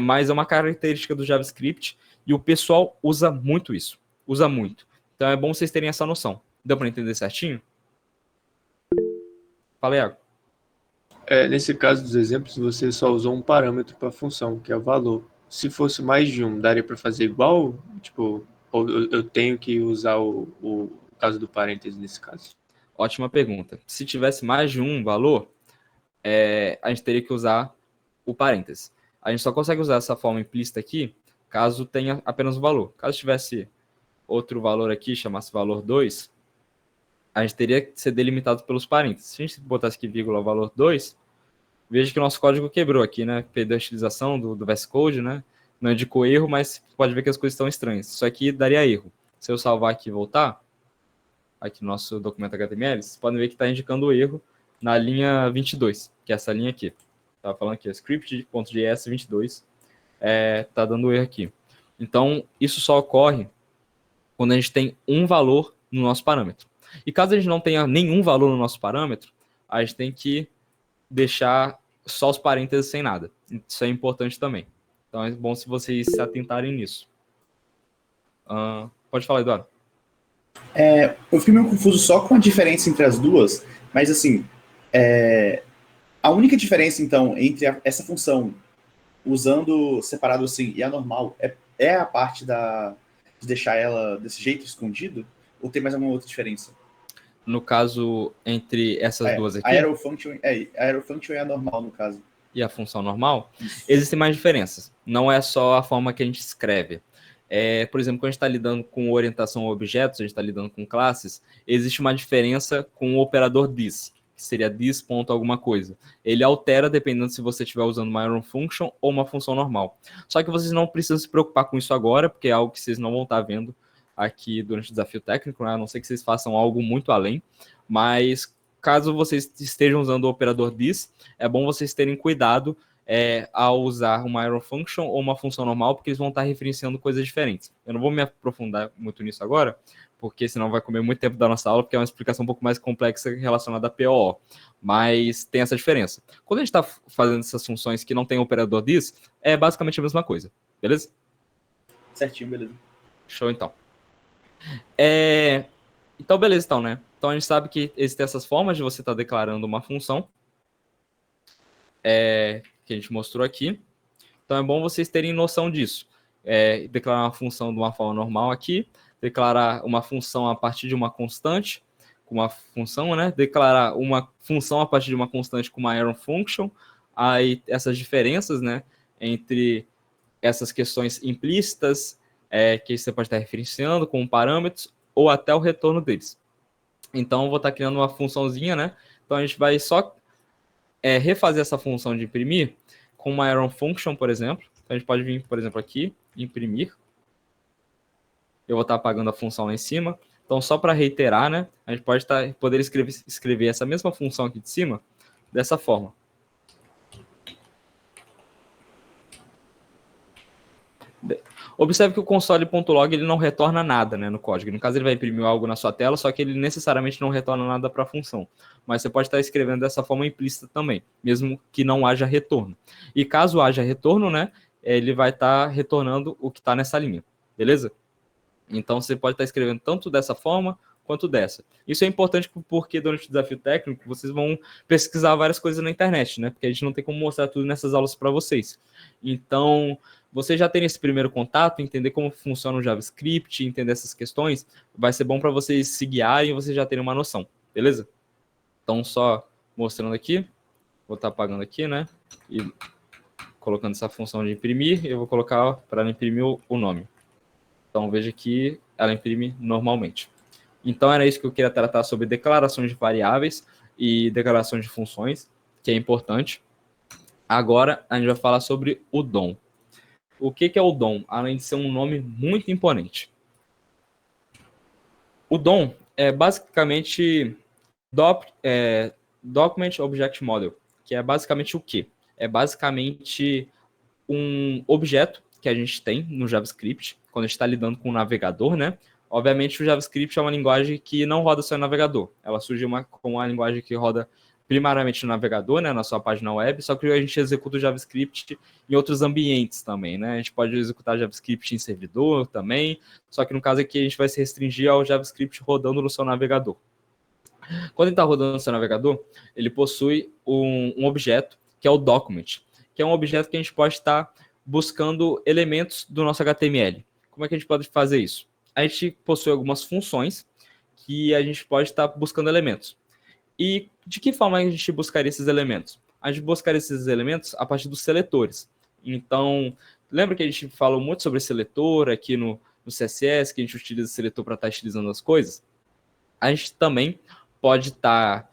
Mas é uma característica do JavaScript. E o pessoal usa muito isso. Usa muito. Então é bom vocês terem essa noção. Deu para entender certinho? Fala, Iago. Nesse caso dos exemplos, você só usou um parâmetro para a função, que é o valor. Se fosse mais de um, daria para fazer igual? Tipo, ou eu tenho que usar o caso do parêntese nesse caso? Ótima pergunta. Se tivesse mais de um valor, a gente teria que usar o parêntese. A gente só consegue usar essa forma implícita aqui, caso tenha apenas um valor. Caso tivesse outro valor aqui, chamasse valor 2, a gente teria que ser delimitado pelos parênteses. Se a gente botasse aqui vírgula valor 2, veja que o nosso código quebrou aqui, né? Perdeu a utilização do VS Code, né? Não indicou erro, mas pode ver que as coisas estão estranhas. Isso aqui daria erro. Se eu salvar aqui e voltar, aqui no nosso documento HTML, vocês podem ver que está indicando o erro na linha 22, que é essa linha aqui. Estava falando aqui, script.js 22, está dando erro aqui. Então, isso só ocorre quando a gente tem um valor no nosso parâmetro. E caso a gente não tenha nenhum valor no nosso parâmetro, a gente tem que deixar só os parênteses sem nada. Isso é importante também. Então é bom se vocês se atentarem nisso. Pode falar, Eduardo. Eu fiquei meio confuso só com a diferença entre as duas, mas assim, a única diferença então entre essa função usando separado assim e a normal é a parte de deixar ela desse jeito escondido, ou tem mais alguma outra diferença? No caso, entre essas duas aqui... A arrow function e a normal, no caso. E a função normal, Isso. Existem mais diferenças. Não é só a forma que a gente escreve. Por exemplo, quando a gente está lidando com orientação a objetos, a gente está lidando com classes, existe uma diferença com o operador this, que seria this ponto alguma coisa. Ele altera dependendo se você estiver usando uma arrow function ou uma função normal. Só que vocês não precisam se preocupar com isso agora, porque é algo que vocês não vão estar vendo aqui durante o desafio técnico, né? A não ser que vocês façam algo muito além, mas caso vocês estejam usando o operador this, é bom vocês terem cuidado ao usar uma arrow function ou uma função normal, porque eles vão estar referenciando coisas diferentes. Eu não vou me aprofundar muito nisso agora, porque senão vai comer muito tempo da nossa aula, porque é uma explicação um pouco mais complexa relacionada a POO. Mas tem essa diferença. Quando a gente está fazendo essas funções que não tem operador this, é basicamente a mesma coisa, beleza? Certinho, beleza. Show, então. Então, beleza, então, né? Então, a gente sabe que existem essas formas de você estar declarando uma função que a gente mostrou aqui. Então, é bom vocês terem noção disso. Declarar uma função de uma forma normal aqui, declarar uma função a partir de uma constante, com uma função, né? Declarar uma função a partir de uma constante com uma arrow function. Aí, essas diferenças, né? Entre essas questões implícitas, que você pode estar referenciando com parâmetros, ou até o retorno deles. Então, eu vou estar criando uma funçãozinha, né? Então, a gente vai só refazer essa função de imprimir com uma arrow function, por exemplo. Então, a gente pode vir, por exemplo, aqui, imprimir. Eu vou estar apagando a função lá em cima. Então, só para reiterar, né? A gente pode poder escrever essa mesma função aqui de cima dessa forma. Observe que o console.log ele não retorna nada, né, no código. No caso, ele vai imprimir algo na sua tela, só que ele necessariamente não retorna nada para a função. Mas você pode estar escrevendo dessa forma implícita também, mesmo que não haja retorno. E caso haja retorno, né, ele vai estar retornando o que está nessa linha, beleza? Então, você pode estar escrevendo tanto dessa forma quanto dessa. Isso é importante porque durante o desafio técnico, vocês vão pesquisar várias coisas na internet, né? Porque a gente não tem como mostrar tudo nessas aulas para vocês. Então, vocês já terem esse primeiro contato, entender como funciona o JavaScript, entender essas questões, vai ser bom para vocês se guiarem e vocês já terem uma noção, beleza? Então, só mostrando aqui, vou estar apagando aqui, né? E colocando essa função de imprimir, eu vou colocar para ela imprimir o nome. Então, veja que ela imprime normalmente. Então, era isso que eu queria tratar sobre declarações de variáveis e declarações de funções, que é importante. Agora, a gente vai falar sobre o DOM. O que é o DOM? Além de ser um nome muito imponente. O DOM é basicamente Document Object Model, que é basicamente o quê? É basicamente um objeto que a gente tem no JavaScript, quando a gente está lidando com o navegador, né? Obviamente, o JavaScript é uma linguagem que não roda só no navegador. Ela surgiu com uma linguagem que roda primariamente no navegador, né, na sua página web, só que a gente executa o JavaScript em outros ambientes também, né? A gente pode executar JavaScript em servidor também, só que no caso aqui a gente vai se restringir ao JavaScript rodando no seu navegador. Quando ele está rodando no seu navegador, ele possui um objeto que é o document, que é um objeto que a gente pode estar buscando elementos do nosso HTML. Como é que a gente pode fazer isso? A gente possui algumas funções que a gente pode estar buscando elementos. E de que forma a gente buscaria esses elementos? A gente buscaria esses elementos a partir dos seletores. Então, lembra que a gente falou muito sobre seletor aqui no CSS, que a gente utiliza seletor para estar estilizando as coisas? A gente também pode estar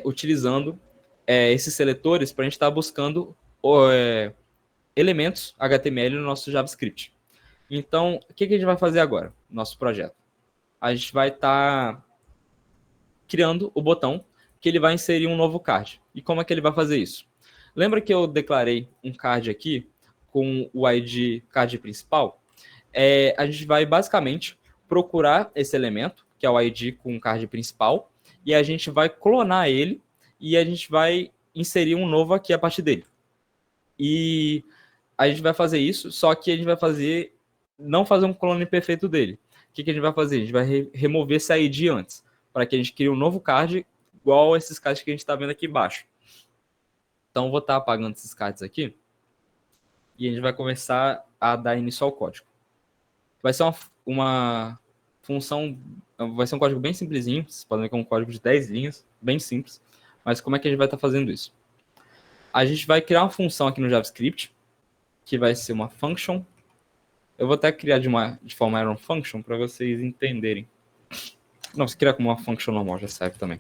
utilizando esses seletores para a gente estar buscando elementos HTML no nosso JavaScript. Então, o que a gente vai fazer agora no nosso projeto? A gente vai estar criando o botão que ele vai inserir um novo card. E como é que ele vai fazer isso? Lembra que eu declarei um card aqui com o ID card principal? A gente vai basicamente procurar esse elemento, que é o ID com o card principal, e a gente vai clonar ele e a gente vai inserir um novo aqui a partir dele. E a gente vai fazer isso, só que a gente vai não fazer um clone perfeito dele. O que a gente vai fazer? A gente vai remover esse ID antes, para que a gente crie um novo card igual esses cards que a gente está vendo aqui embaixo. Então, eu vou estar apagando esses cards aqui e a gente vai começar a dar início ao código. Vai ser uma função, vai ser um código bem simplesinho, vocês podem ver que é um código de 10 linhas, bem simples, mas como é que a gente vai estar fazendo isso? A gente vai criar uma função aqui no JavaScript, que vai ser uma function. Eu vou até criar de forma Iron Function para vocês entenderem. Não, se criar como uma function normal já serve também.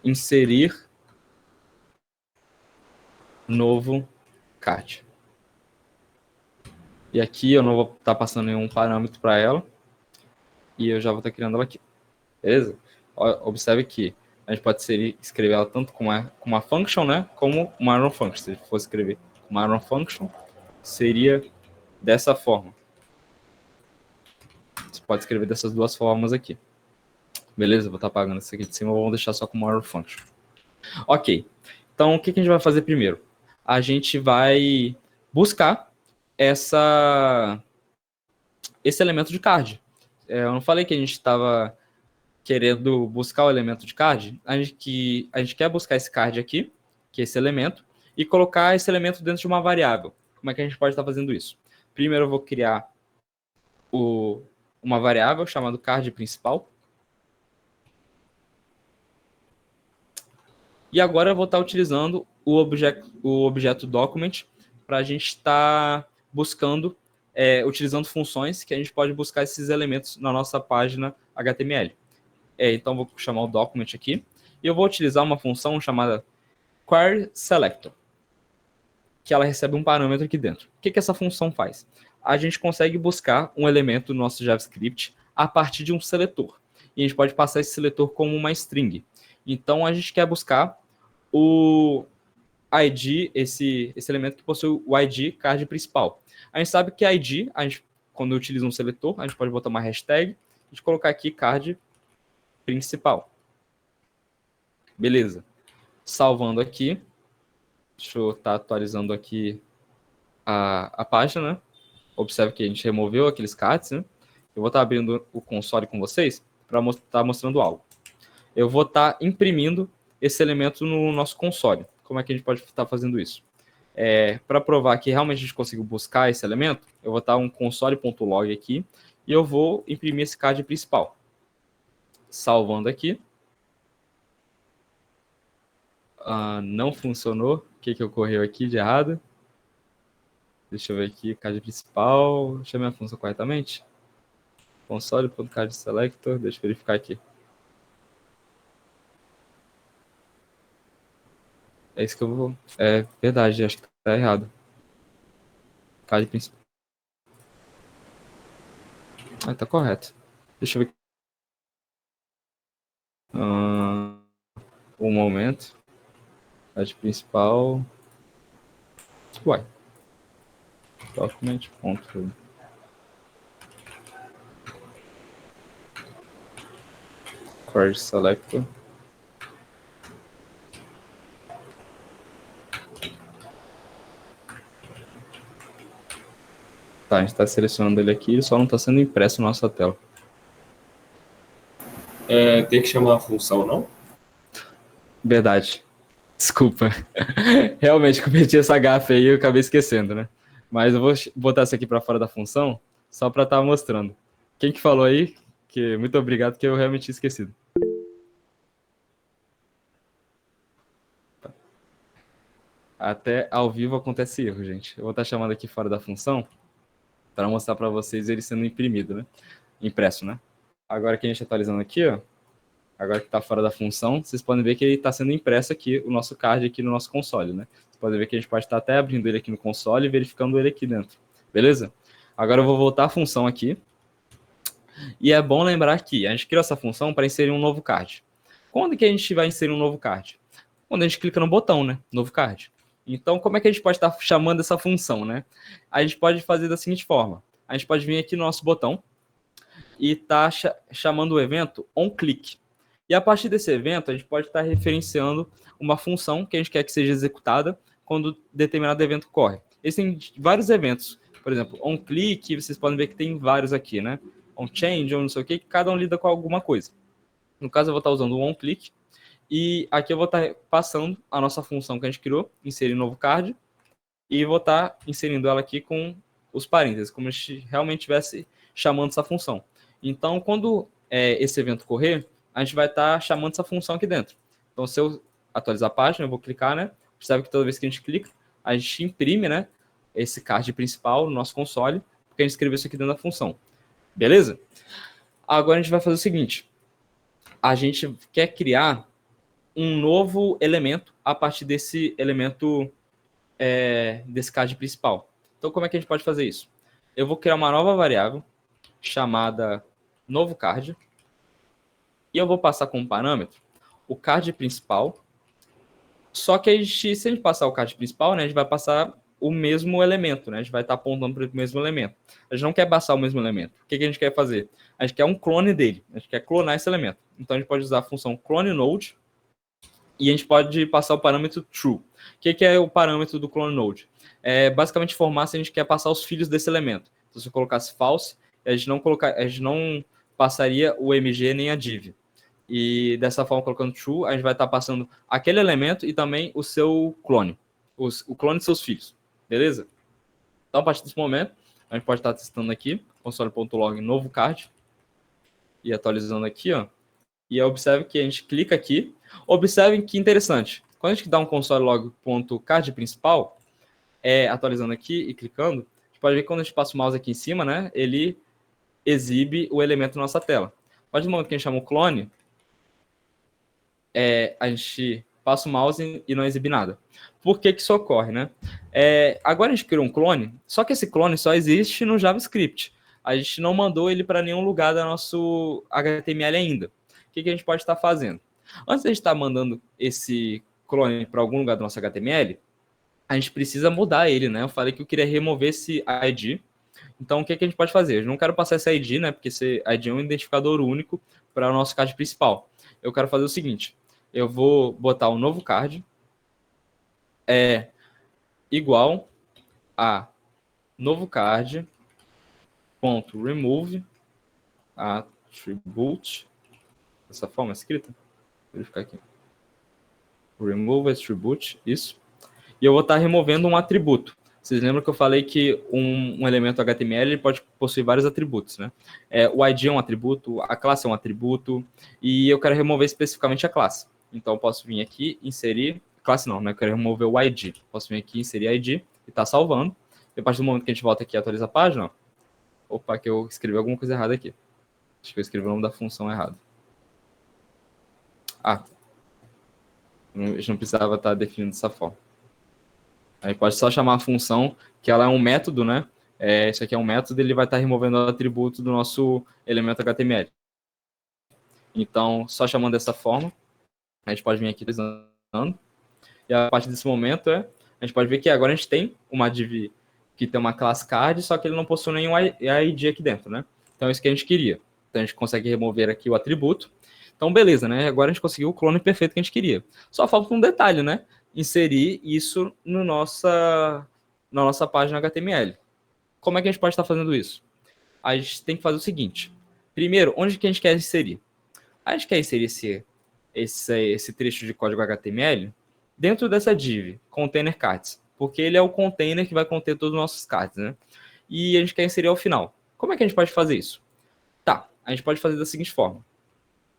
Inserir novo card. E aqui eu não vou estar passando nenhum parâmetro para ela. E eu já vou estar criando ela aqui. Beleza? Observe que a gente pode escrever ela tanto com uma function, né? Como uma Iron Function. Se a gente fosse escrever uma Iron Function, seria dessa forma. Você pode escrever dessas duas formas aqui. Beleza? Vou estar apagando isso aqui de cima. Vamos deixar só com uma Iron Function. Ok. Então, o que a gente vai fazer primeiro? A gente vai buscar esse elemento de card. Eu não falei que a gente estava querendo buscar o elemento de card? A gente quer buscar esse card aqui, que é esse elemento, e colocar esse elemento dentro de uma variável. Como é que a gente pode estar fazendo isso? Primeiro eu vou criar uma variável chamada card principal. E agora eu vou estar utilizando o objeto document para a gente estar buscando, utilizando funções que a gente pode buscar esses elementos na nossa página HTML. Então, vou chamar o document aqui. E eu vou utilizar uma função chamada querySelector, que ela recebe um parâmetro aqui dentro. O que essa função faz? A gente consegue buscar um elemento do nosso JavaScript a partir de um seletor. E a gente pode passar esse seletor como uma string. Então, a gente quer buscar o ID, esse elemento que possui o ID card principal. A gente sabe que ID, quando utiliza um seletor, a gente pode botar uma hashtag e colocar aqui card principal. Beleza. Salvando aqui. Deixa eu estar atualizando aqui a página, né? Observe que a gente removeu aqueles cards, né? Eu vou estar abrindo o console com vocês para estar mostrando algo. Eu vou estar imprimindo esse elemento no nosso console. Como é que a gente pode estar fazendo isso? Para provar que realmente a gente conseguiu buscar esse elemento, eu vou estar um console.log aqui e eu vou imprimir esse card principal. Salvando aqui. Não funcionou. O que ocorreu aqui de errado? Deixa eu ver aqui, card principal. Chamei a função corretamente? Console.card selector. Deixa eu verificar aqui. É isso que eu vou... É verdade, acho que tá errado. Card principal. Ah, tá correto. Deixa eu ver. Um momento. Card principal. Uai. Document. Ponto. Card selector. Tá, a gente está selecionando ele aqui, ele só não está sendo impresso na nossa tela. Tem que chamar a função, não? Verdade. Desculpa. Realmente cometi essa gafe aí e eu acabei esquecendo, né? Mas eu vou botar isso aqui para fora da função, só para estar mostrando. Quem que falou aí? Muito obrigado, que eu realmente tinha esquecido. Até ao vivo acontece erro, gente. Eu vou estar chamando aqui fora da função para mostrar para vocês ele sendo imprimido, né? Impresso, né? Agora que a gente está atualizando aqui, ó. Agora que está fora da função, vocês podem ver que ele está sendo impresso aqui, o nosso card aqui no nosso console, né? Vocês podem ver que a gente pode estar até abrindo ele aqui no console e verificando ele aqui dentro. Beleza? Agora eu vou voltar à função aqui. E é bom lembrar que a gente criou essa função para inserir um novo card. Quando que a gente vai inserir um novo card? Quando a gente clica no botão, né? Novo card. Então, como é que a gente pode estar chamando essa função, né? A gente pode fazer da seguinte forma. A gente pode vir aqui no nosso botão e estar chamando o evento onClick. E a partir desse evento, a gente pode estar referenciando uma função que a gente quer que seja executada quando determinado evento ocorre. Existem vários eventos. Por exemplo, onClick, vocês podem ver que tem vários aqui, né? OnChange, ou não sei o que cada um lida com alguma coisa. No caso, eu vou estar usando o onClick. E aqui eu vou estar passando a nossa função que a gente criou, inserir novo card, e vou estar inserindo ela aqui com os parênteses, como se a gente realmente estivesse chamando essa função. Então, quando esse evento ocorrer, a gente vai estar chamando essa função aqui dentro. Então, se eu atualizar a página, eu vou clicar, né? Percebe que toda vez que a gente clica, a gente imprime, né, esse card principal no nosso console, porque a gente escreveu isso aqui dentro da função. Beleza? Agora a gente vai fazer o seguinte. A gente quer criar um novo elemento a partir desse elemento desse card principal. Então, como é que a gente pode fazer isso? Eu vou criar uma nova variável chamada novo card e eu vou passar como parâmetro o card principal. Só que se a gente passar o card principal, né, a gente vai passar o mesmo elemento, né? A gente vai estar apontando para o mesmo elemento. A gente não quer passar o mesmo elemento. O que a gente quer fazer? A gente quer um clone dele. A gente quer clonar esse elemento. Então, a gente pode usar a função cloneNode e a gente pode passar o parâmetro true. O que é o parâmetro do cloneNode? É basicamente informar se a gente quer passar os filhos desse elemento. Então, se eu colocasse false, a gente não passaria o MG nem a div. E dessa forma, colocando true, a gente vai estar passando aquele elemento e também o seu clone. O clone de seus filhos. Beleza? Então, a partir desse momento, a gente pode estar testando aqui, console.log novo card. E atualizando aqui, ó. E observe que a gente clica aqui. Observem que interessante. Quando a gente dá um console.log.card principal, atualizando aqui e clicando, a gente pode ver que quando a gente passa o mouse aqui em cima, né, ele exibe o elemento na nossa tela. A partir do momento que a gente chama o clone, a gente passa o mouse e não exibe nada. Por que isso ocorre, né? Agora a gente criou um clone, só que esse clone só existe no JavaScript. A gente não mandou ele para nenhum lugar do nosso HTML ainda. O que a gente pode estar fazendo? Antes de a gente estar mandando esse clone para algum lugar do nosso HTML, a gente precisa mudar ele, né? Eu falei que eu queria remover esse ID. Então, o que a gente pode fazer? Eu não quero passar esse ID, né? Porque esse ID é um identificador único para o nosso card principal. Eu quero fazer o seguinte. Eu vou botar um novo card igual a novo card ponto remove attribute, dessa forma escrita, vou verificar aqui, remove attribute, isso, e eu vou estar removendo um atributo. Vocês lembram que eu falei que um elemento HTML ele pode possuir vários atributos, né? O ID é um atributo, a classe é um atributo, e eu quero remover especificamente a classe. Então, eu posso vir aqui, inserir, classe não, né? Eu quero remover o ID. Posso vir aqui, inserir ID, e está salvando. E a partir do momento que a gente volta aqui e atualiza a página, ó, opa, que eu escrevi alguma coisa errada aqui. Acho que eu escrevi o nome da função errado. A gente não precisava estar definindo dessa forma. Aí pode só chamar a função, que ela é um método, né? Isso aqui é um método, ele vai estar removendo o atributo do nosso elemento HTML. Então, só chamando dessa forma, a gente pode vir aqui utilizando. E a partir desse momento, a gente pode ver que agora a gente tem uma div que tem uma classe card, só que ele não possui nenhum ID aqui dentro, né? Então, é isso que a gente queria. Então, a gente consegue remover aqui o atributo. Então, beleza, né? Agora a gente conseguiu o clone perfeito que a gente queria. Só falta um detalhe, né? Inserir isso na nossa página HTML. Como é que a gente pode estar fazendo isso? A gente tem que fazer o seguinte. Primeiro, onde que a gente quer inserir? A gente quer inserir esse trecho de código HTML dentro dessa div, container cards, porque ele é o container que vai conter todos os nossos cards, né? E a gente quer inserir ao final. Como é que a gente pode fazer isso? Tá, a gente pode fazer da seguinte forma.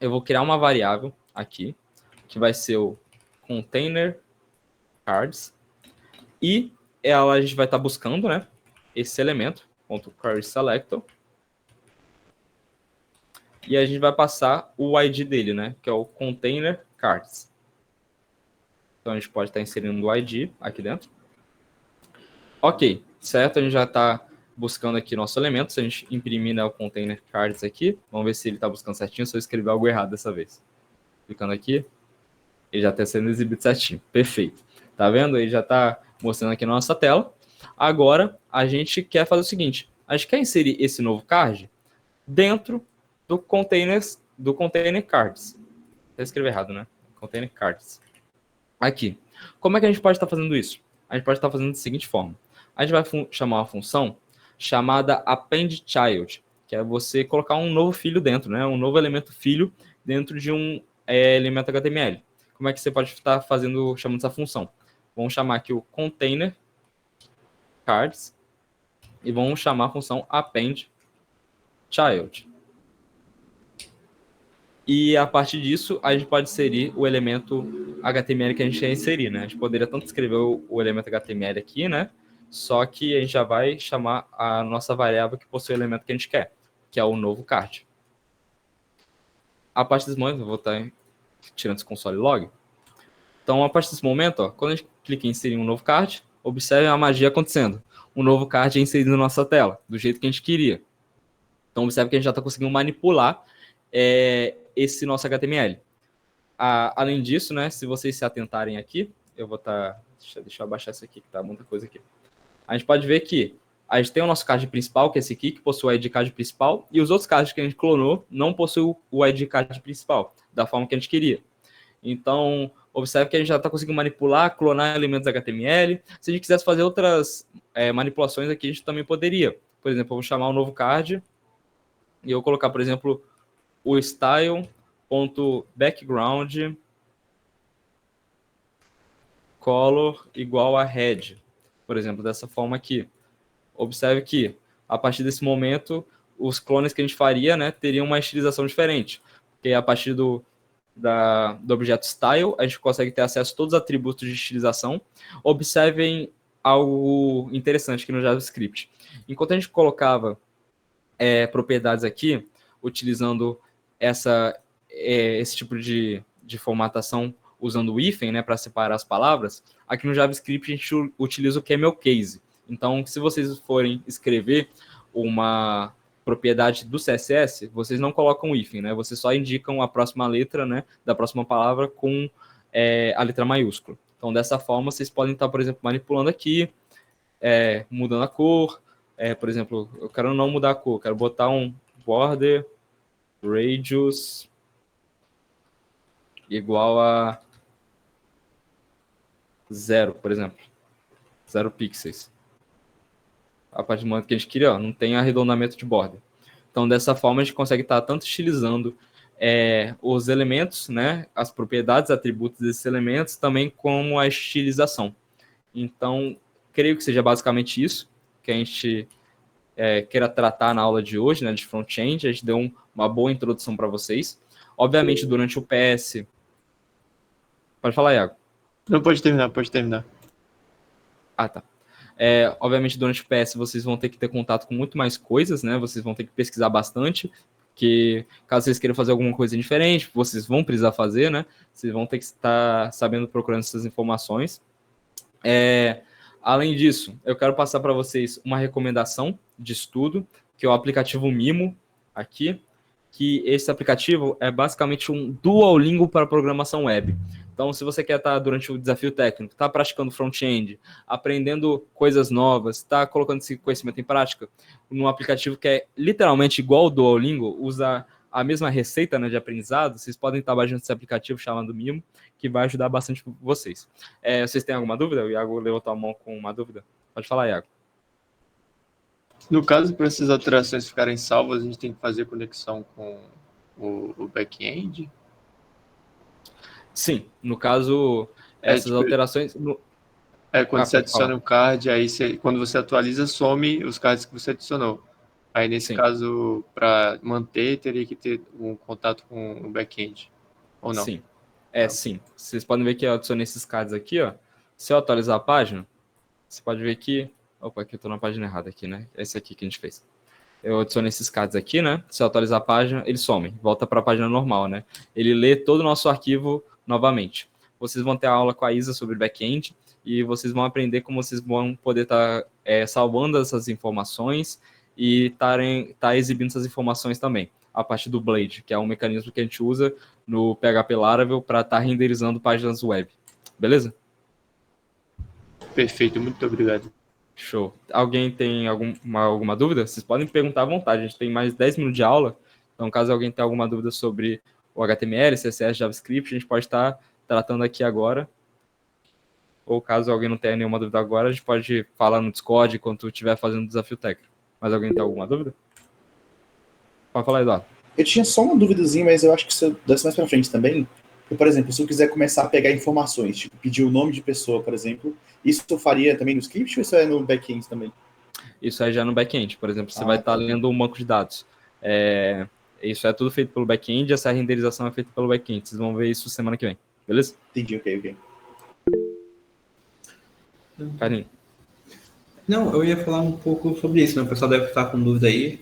Eu vou criar uma variável aqui, que vai ser o container cards, e a gente vai estar buscando, né, esse elemento, .querySelector, e a gente vai passar o ID dele, né, que é o container cards. Então, a gente pode estar inserindo o ID aqui dentro. Ok, certo? A gente já está buscando aqui nosso elemento. Se a gente imprimir, né, o container cards aqui, vamos ver se ele está buscando certinho, se eu escrever algo errado dessa vez. Clicando aqui, ele já está sendo exibido certinho. Perfeito. Tá vendo? Ele já está mostrando aqui na nossa tela. Agora, a gente quer fazer o seguinte. A gente quer inserir esse novo card dentro do container cards. Vou escrever errado, né? Container cards. Aqui. Como é que a gente pode estar fazendo isso? A gente pode estar fazendo da seguinte forma. A gente vai chamar uma função chamada appendChild, que é você colocar um novo filho dentro, né? Um novo elemento filho dentro de um elemento HTML. Como é que você pode estar chamando essa função? Vamos chamar aqui o container cards e vamos chamar a função appendChild. E a partir disso, a gente pode inserir o elemento HTML que a gente quer inserir, né? A gente poderia tanto escrever o elemento HTML aqui, né? Só que a gente já vai chamar a nossa variável que possui o elemento que a gente quer, que é o novo card. A partir desse momento, eu vou estar tirando esse console log. Então, a partir desse momento, ó, quando a gente clica em inserir um novo card, observe a magia acontecendo. Um novo card é inserido na nossa tela, do jeito que a gente queria. Então, observe que a gente já está conseguindo manipular esse nosso HTML. Além disso, né, se vocês se atentarem aqui, eu vou estar... Deixa eu abaixar isso aqui, que tá muita coisa aqui. A gente pode ver que a gente tem o nosso card principal, que é esse aqui, que possui o ID card principal, e os outros cards que a gente clonou não possuem o ID card principal, da forma que a gente queria. Então, observe que a gente já está conseguindo manipular, clonar elementos HTML. Se a gente quisesse fazer outras manipulações aqui, a gente também poderia. Por exemplo, eu vou chamar um novo card, e eu vou colocar, por exemplo, o style.background color igual a red, por exemplo, dessa forma aqui. Observe que, a partir desse momento, os clones que a gente faria, né, teriam uma estilização diferente, porque a partir do objeto style, a gente consegue ter acesso a todos os atributos de estilização. Observem algo interessante aqui no JavaScript. Enquanto a gente colocava propriedades aqui, utilizando esse tipo de formatação usando o hífen, né, para separar as palavras, aqui no JavaScript a gente utiliza o camel case. Então, se vocês forem escrever uma propriedade do CSS, vocês não colocam o hífen, né? Vocês só indicam a próxima letra, né, da próxima palavra com a letra maiúscula. Então, dessa forma, vocês podem estar, por exemplo, manipulando aqui, mudando a cor. Por exemplo, eu quero não mudar a cor, quero botar um border radius igual a 0, por exemplo. 0 pixels. A partir do momento que a gente queria, não tem arredondamento de borda. Então, dessa forma, a gente consegue estar tanto estilizando os elementos, né, as propriedades, atributos desses elementos, também como a estilização. Então, creio que seja basicamente isso que a gente queira tratar na aula de hoje, né, de front-end. A gente deu uma boa introdução para vocês. Obviamente, durante o PS... Pode falar, Iago. Não, pode terminar, pode terminar. Ah, tá. Obviamente, durante o PS, vocês vão ter que ter contato com muito mais coisas, né? Vocês vão ter que pesquisar bastante, porque caso vocês queiram fazer alguma coisa diferente, vocês vão precisar fazer, né? Vocês vão ter que estar sabendo, procurando essas informações. Além disso, eu quero passar para vocês uma recomendação de estudo, que é o aplicativo Mimo, aqui, que esse aplicativo é basicamente um Duolingo para programação web. Então, se você quer estar durante o desafio técnico, está praticando front-end, aprendendo coisas novas, está colocando esse conhecimento em prática, num aplicativo que é literalmente igual ao Duolingo, usa a mesma receita, né, de aprendizado, vocês podem estar baixando esse aplicativo chamado Mimo, que vai ajudar bastante vocês. Vocês têm alguma dúvida? O Iago levantou a mão com uma dúvida. Pode falar, Iago. No caso, para essas alterações ficarem salvas, a gente tem que fazer conexão com o back-end? Sim, no caso, essas alterações... Quando você adiciona um card, aí quando você atualiza, some os cards que você adicionou. Aí, nesse caso, para manter, teria que ter um contato com o back-end, ou não? Sim, sim. Vocês podem ver que eu adicionei esses cards aqui, ó. Se eu atualizar a página, você pode ver que... Opa, aqui eu tô na página errada aqui, né? Esse aqui que a gente fez. Eu adicionei esses cards aqui, né? Se eu atualizar a página, ele some. Volta para a página normal, né? Ele lê todo o nosso arquivo novamente. Vocês vão ter a aula com a Isa sobre back-end e vocês vão aprender como vocês vão poder estar salvando essas informações e tá exibindo essas informações também. A partir do Blade, que é um mecanismo que a gente usa no PHP Laravel para estar renderizando páginas web. Beleza? Perfeito, muito obrigado. Show. Alguém tem alguma dúvida? Vocês podem perguntar à vontade. A gente tem mais 10 minutos de aula. Então, caso alguém tenha alguma dúvida sobre o HTML, CSS, JavaScript, a gente pode estar tratando aqui agora. Ou caso alguém não tenha nenhuma dúvida agora, a gente pode falar no Discord enquanto estiver fazendo o desafio técnico. Mas alguém tem alguma dúvida? Pode falar, Eduardo. Eu tinha só uma duvidazinha, mas eu acho que isso desce mais pra frente também. Por exemplo, se eu quiser começar a pegar informações, tipo, pedir o nome de pessoa, por exemplo, isso eu faria também no script ou isso é no back-end também? Isso é já no back-end. Por exemplo, você vai estar lendo um banco de dados. Isso é tudo feito pelo back-end, essa renderização é feita pelo back-end. Vocês vão ver isso semana que vem, beleza? Entendi, ok. Carinho. Não, eu ia falar um pouco sobre isso, né? O pessoal deve estar com dúvida aí.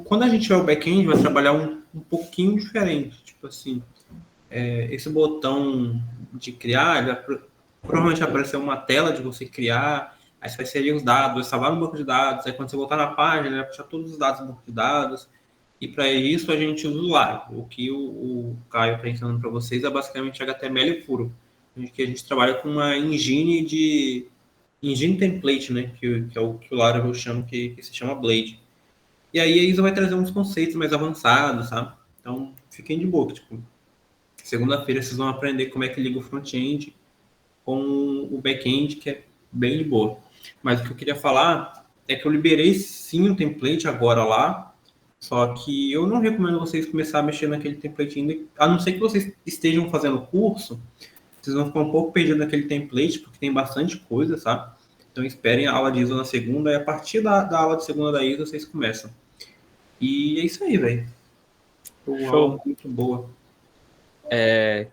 Quando a gente tiver o back-end, vai trabalhar um pouquinho diferente. Tipo assim, esse botão de criar, provavelmente vai aparecer uma tela de você criar, aí você vai inserir os dados, salvar no banco de dados, aí quando você voltar na página, vai puxar todos os dados no banco de dados, e para isso a gente usa o Laravel. O que o Caio está ensinando para vocês é basicamente HTML puro, que a gente trabalha com uma engine template, né, que é o que o Laravel chama, que se chama Blade. E aí a Isa vai trazer uns conceitos mais avançados, sabe? Então, fiquem de boa, tipo, segunda-feira vocês vão aprender como é que liga o front-end com o back-end, que é bem de boa. Mas o que eu queria falar é que eu liberei sim o template agora lá, só que eu não recomendo vocês começarem a mexer naquele template ainda, a não ser que vocês estejam fazendo curso, vocês vão ficar um pouco perdidos naquele template, porque tem bastante coisa, sabe? Então esperem a aula de ISO na segunda, e a partir da aula de segunda da ISO vocês começam. E é isso aí, velho. Uma aula muito boa.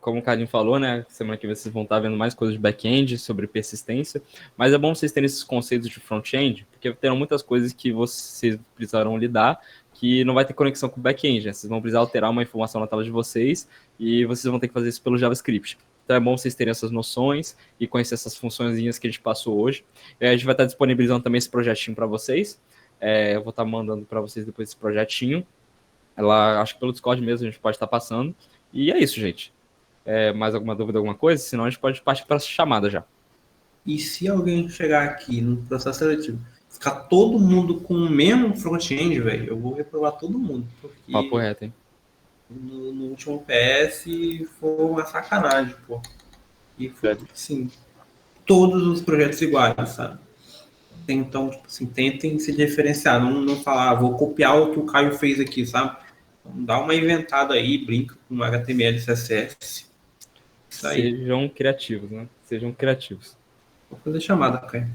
Como o Carlinho falou, né? Semana que vem vocês vão estar vendo mais coisas de back-end, sobre persistência. Mas é bom vocês terem esses conceitos de front-end, porque terão muitas coisas que vocês precisarão lidar que não vai ter conexão com o back-end, né? Vocês vão precisar alterar uma informação na tela de vocês e vocês vão ter que fazer isso pelo JavaScript. Então é bom vocês terem essas noções e conhecer essas funçõezinhas que a gente passou hoje. A gente vai estar disponibilizando também esse projetinho para vocês. Eu vou estar mandando para vocês depois esse projetinho. Lá, acho que pelo Discord mesmo a gente pode estar passando. E é isso, gente. Mais alguma dúvida, alguma coisa? Senão a gente pode partir para a chamada já. E se alguém chegar aqui no processo seletivo, ficar todo mundo com o mesmo front-end, velho, eu vou reprovar todo mundo. Porque Papo reto, hein? no último PS foi uma sacanagem, pô. E foi, assim, todos os projetos iguais, sabe? Então, tipo assim, tentem se diferenciar. Não falar, vou copiar o que o Caio fez aqui, sabe? Então, dá uma inventada aí, brinca com HTML e CSS. Isso aí. Sejam criativos, né? Sejam criativos. Vou fazer chamada, Caio.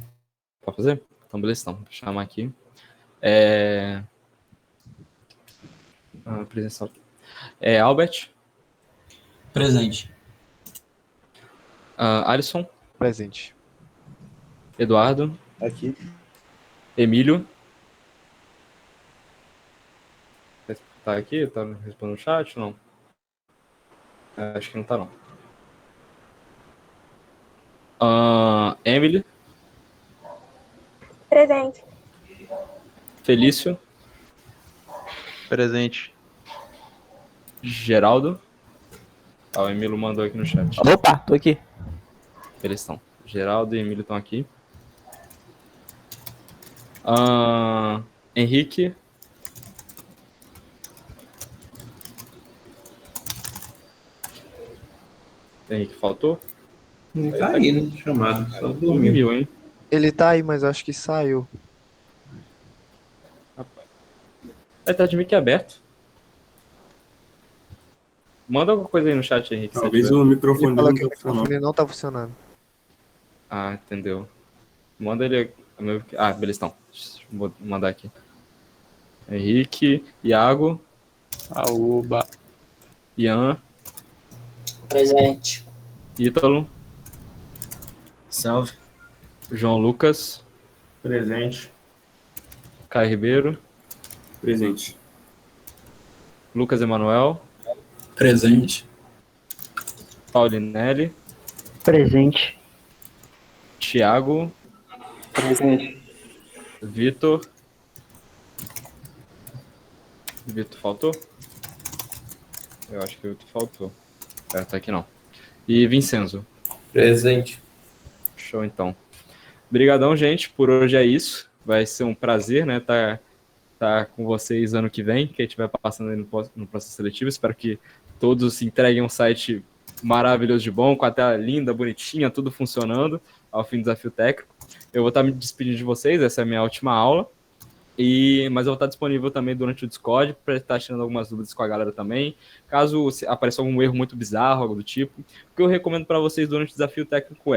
Pode fazer? Então, beleza, então. Vou chamar aqui. Presença. Albert. Presente. Alisson. Presente. Eduardo. Aqui. Emílio. Tá aqui? Tá respondendo o chat ou não? Acho que não tá, não. Emily. Presente. Felício. Presente. Geraldo. O Emílio mandou aqui no chat. Opa, tô aqui. Eles estão. Geraldo e Emílio estão aqui. Henrique. Henrique faltou? Não tá aí no chamado, só dormiu. Dormiu, hein? Ele tá aí, mas acho que saiu. Vai estar de mic aberto. Manda alguma coisa aí no chat, Henrique. se Talvez tiver. o microfone Ele falou dele que não o tá funcionando. microfone não tá funcionando. Ah, entendeu. Manda ele. Beleza, então. Vou mandar aqui. Henrique, Iago, Aoba. Ian, Presente. Ítalo, Salve. João Lucas, Presente. Caio Ribeiro, Presente. Lucas Emanuel, Presente. Paulinelli, Presente. Thiago, Presente. Vitor. Vitor faltou? Eu acho que o Vitor faltou. Tá aqui não. E Vincenzo. Presente. Show, então. Obrigadão, gente. Por hoje é isso. Vai ser um prazer, né, tá com vocês ano que vem, que a gente vai passando aí no processo seletivo. Espero que todos entreguem um site maravilhoso de bom, com a tela linda, bonitinha, tudo funcionando ao fim do desafio técnico. Eu vou estar me despedindo de vocês, essa é a minha última aula. Mas eu vou estar disponível também durante o Discord para estar tirando algumas dúvidas com a galera também. Caso apareça algum erro muito bizarro, algo do tipo, o que eu recomendo para vocês durante o desafio técnico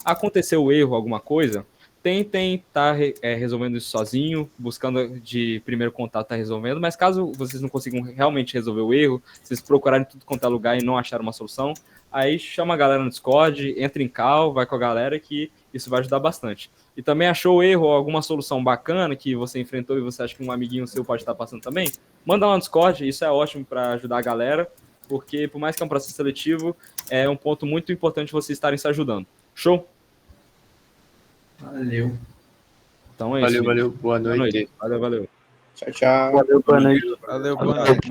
aconteceu o erro, alguma coisa, tentem estar resolvendo isso sozinho, buscando de primeiro contato estar resolvendo, mas caso vocês não consigam realmente resolver o erro, vocês procurarem tudo quanto é lugar e não acharem uma solução, aí chama a galera no Discord, entra em call, vai com a galera que isso vai ajudar bastante. E também achou o erro ou alguma solução bacana que você enfrentou e você acha que um amiguinho seu pode estar passando também? Manda lá no Discord, isso é ótimo para ajudar a galera, porque por mais que é um processo seletivo, é um ponto muito importante vocês estarem se ajudando. Show? Valeu. Então é isso. Valeu, valeu. Boa noite. Valeu. Tchau, tchau. Valeu, boa noite. Valeu, boa noite.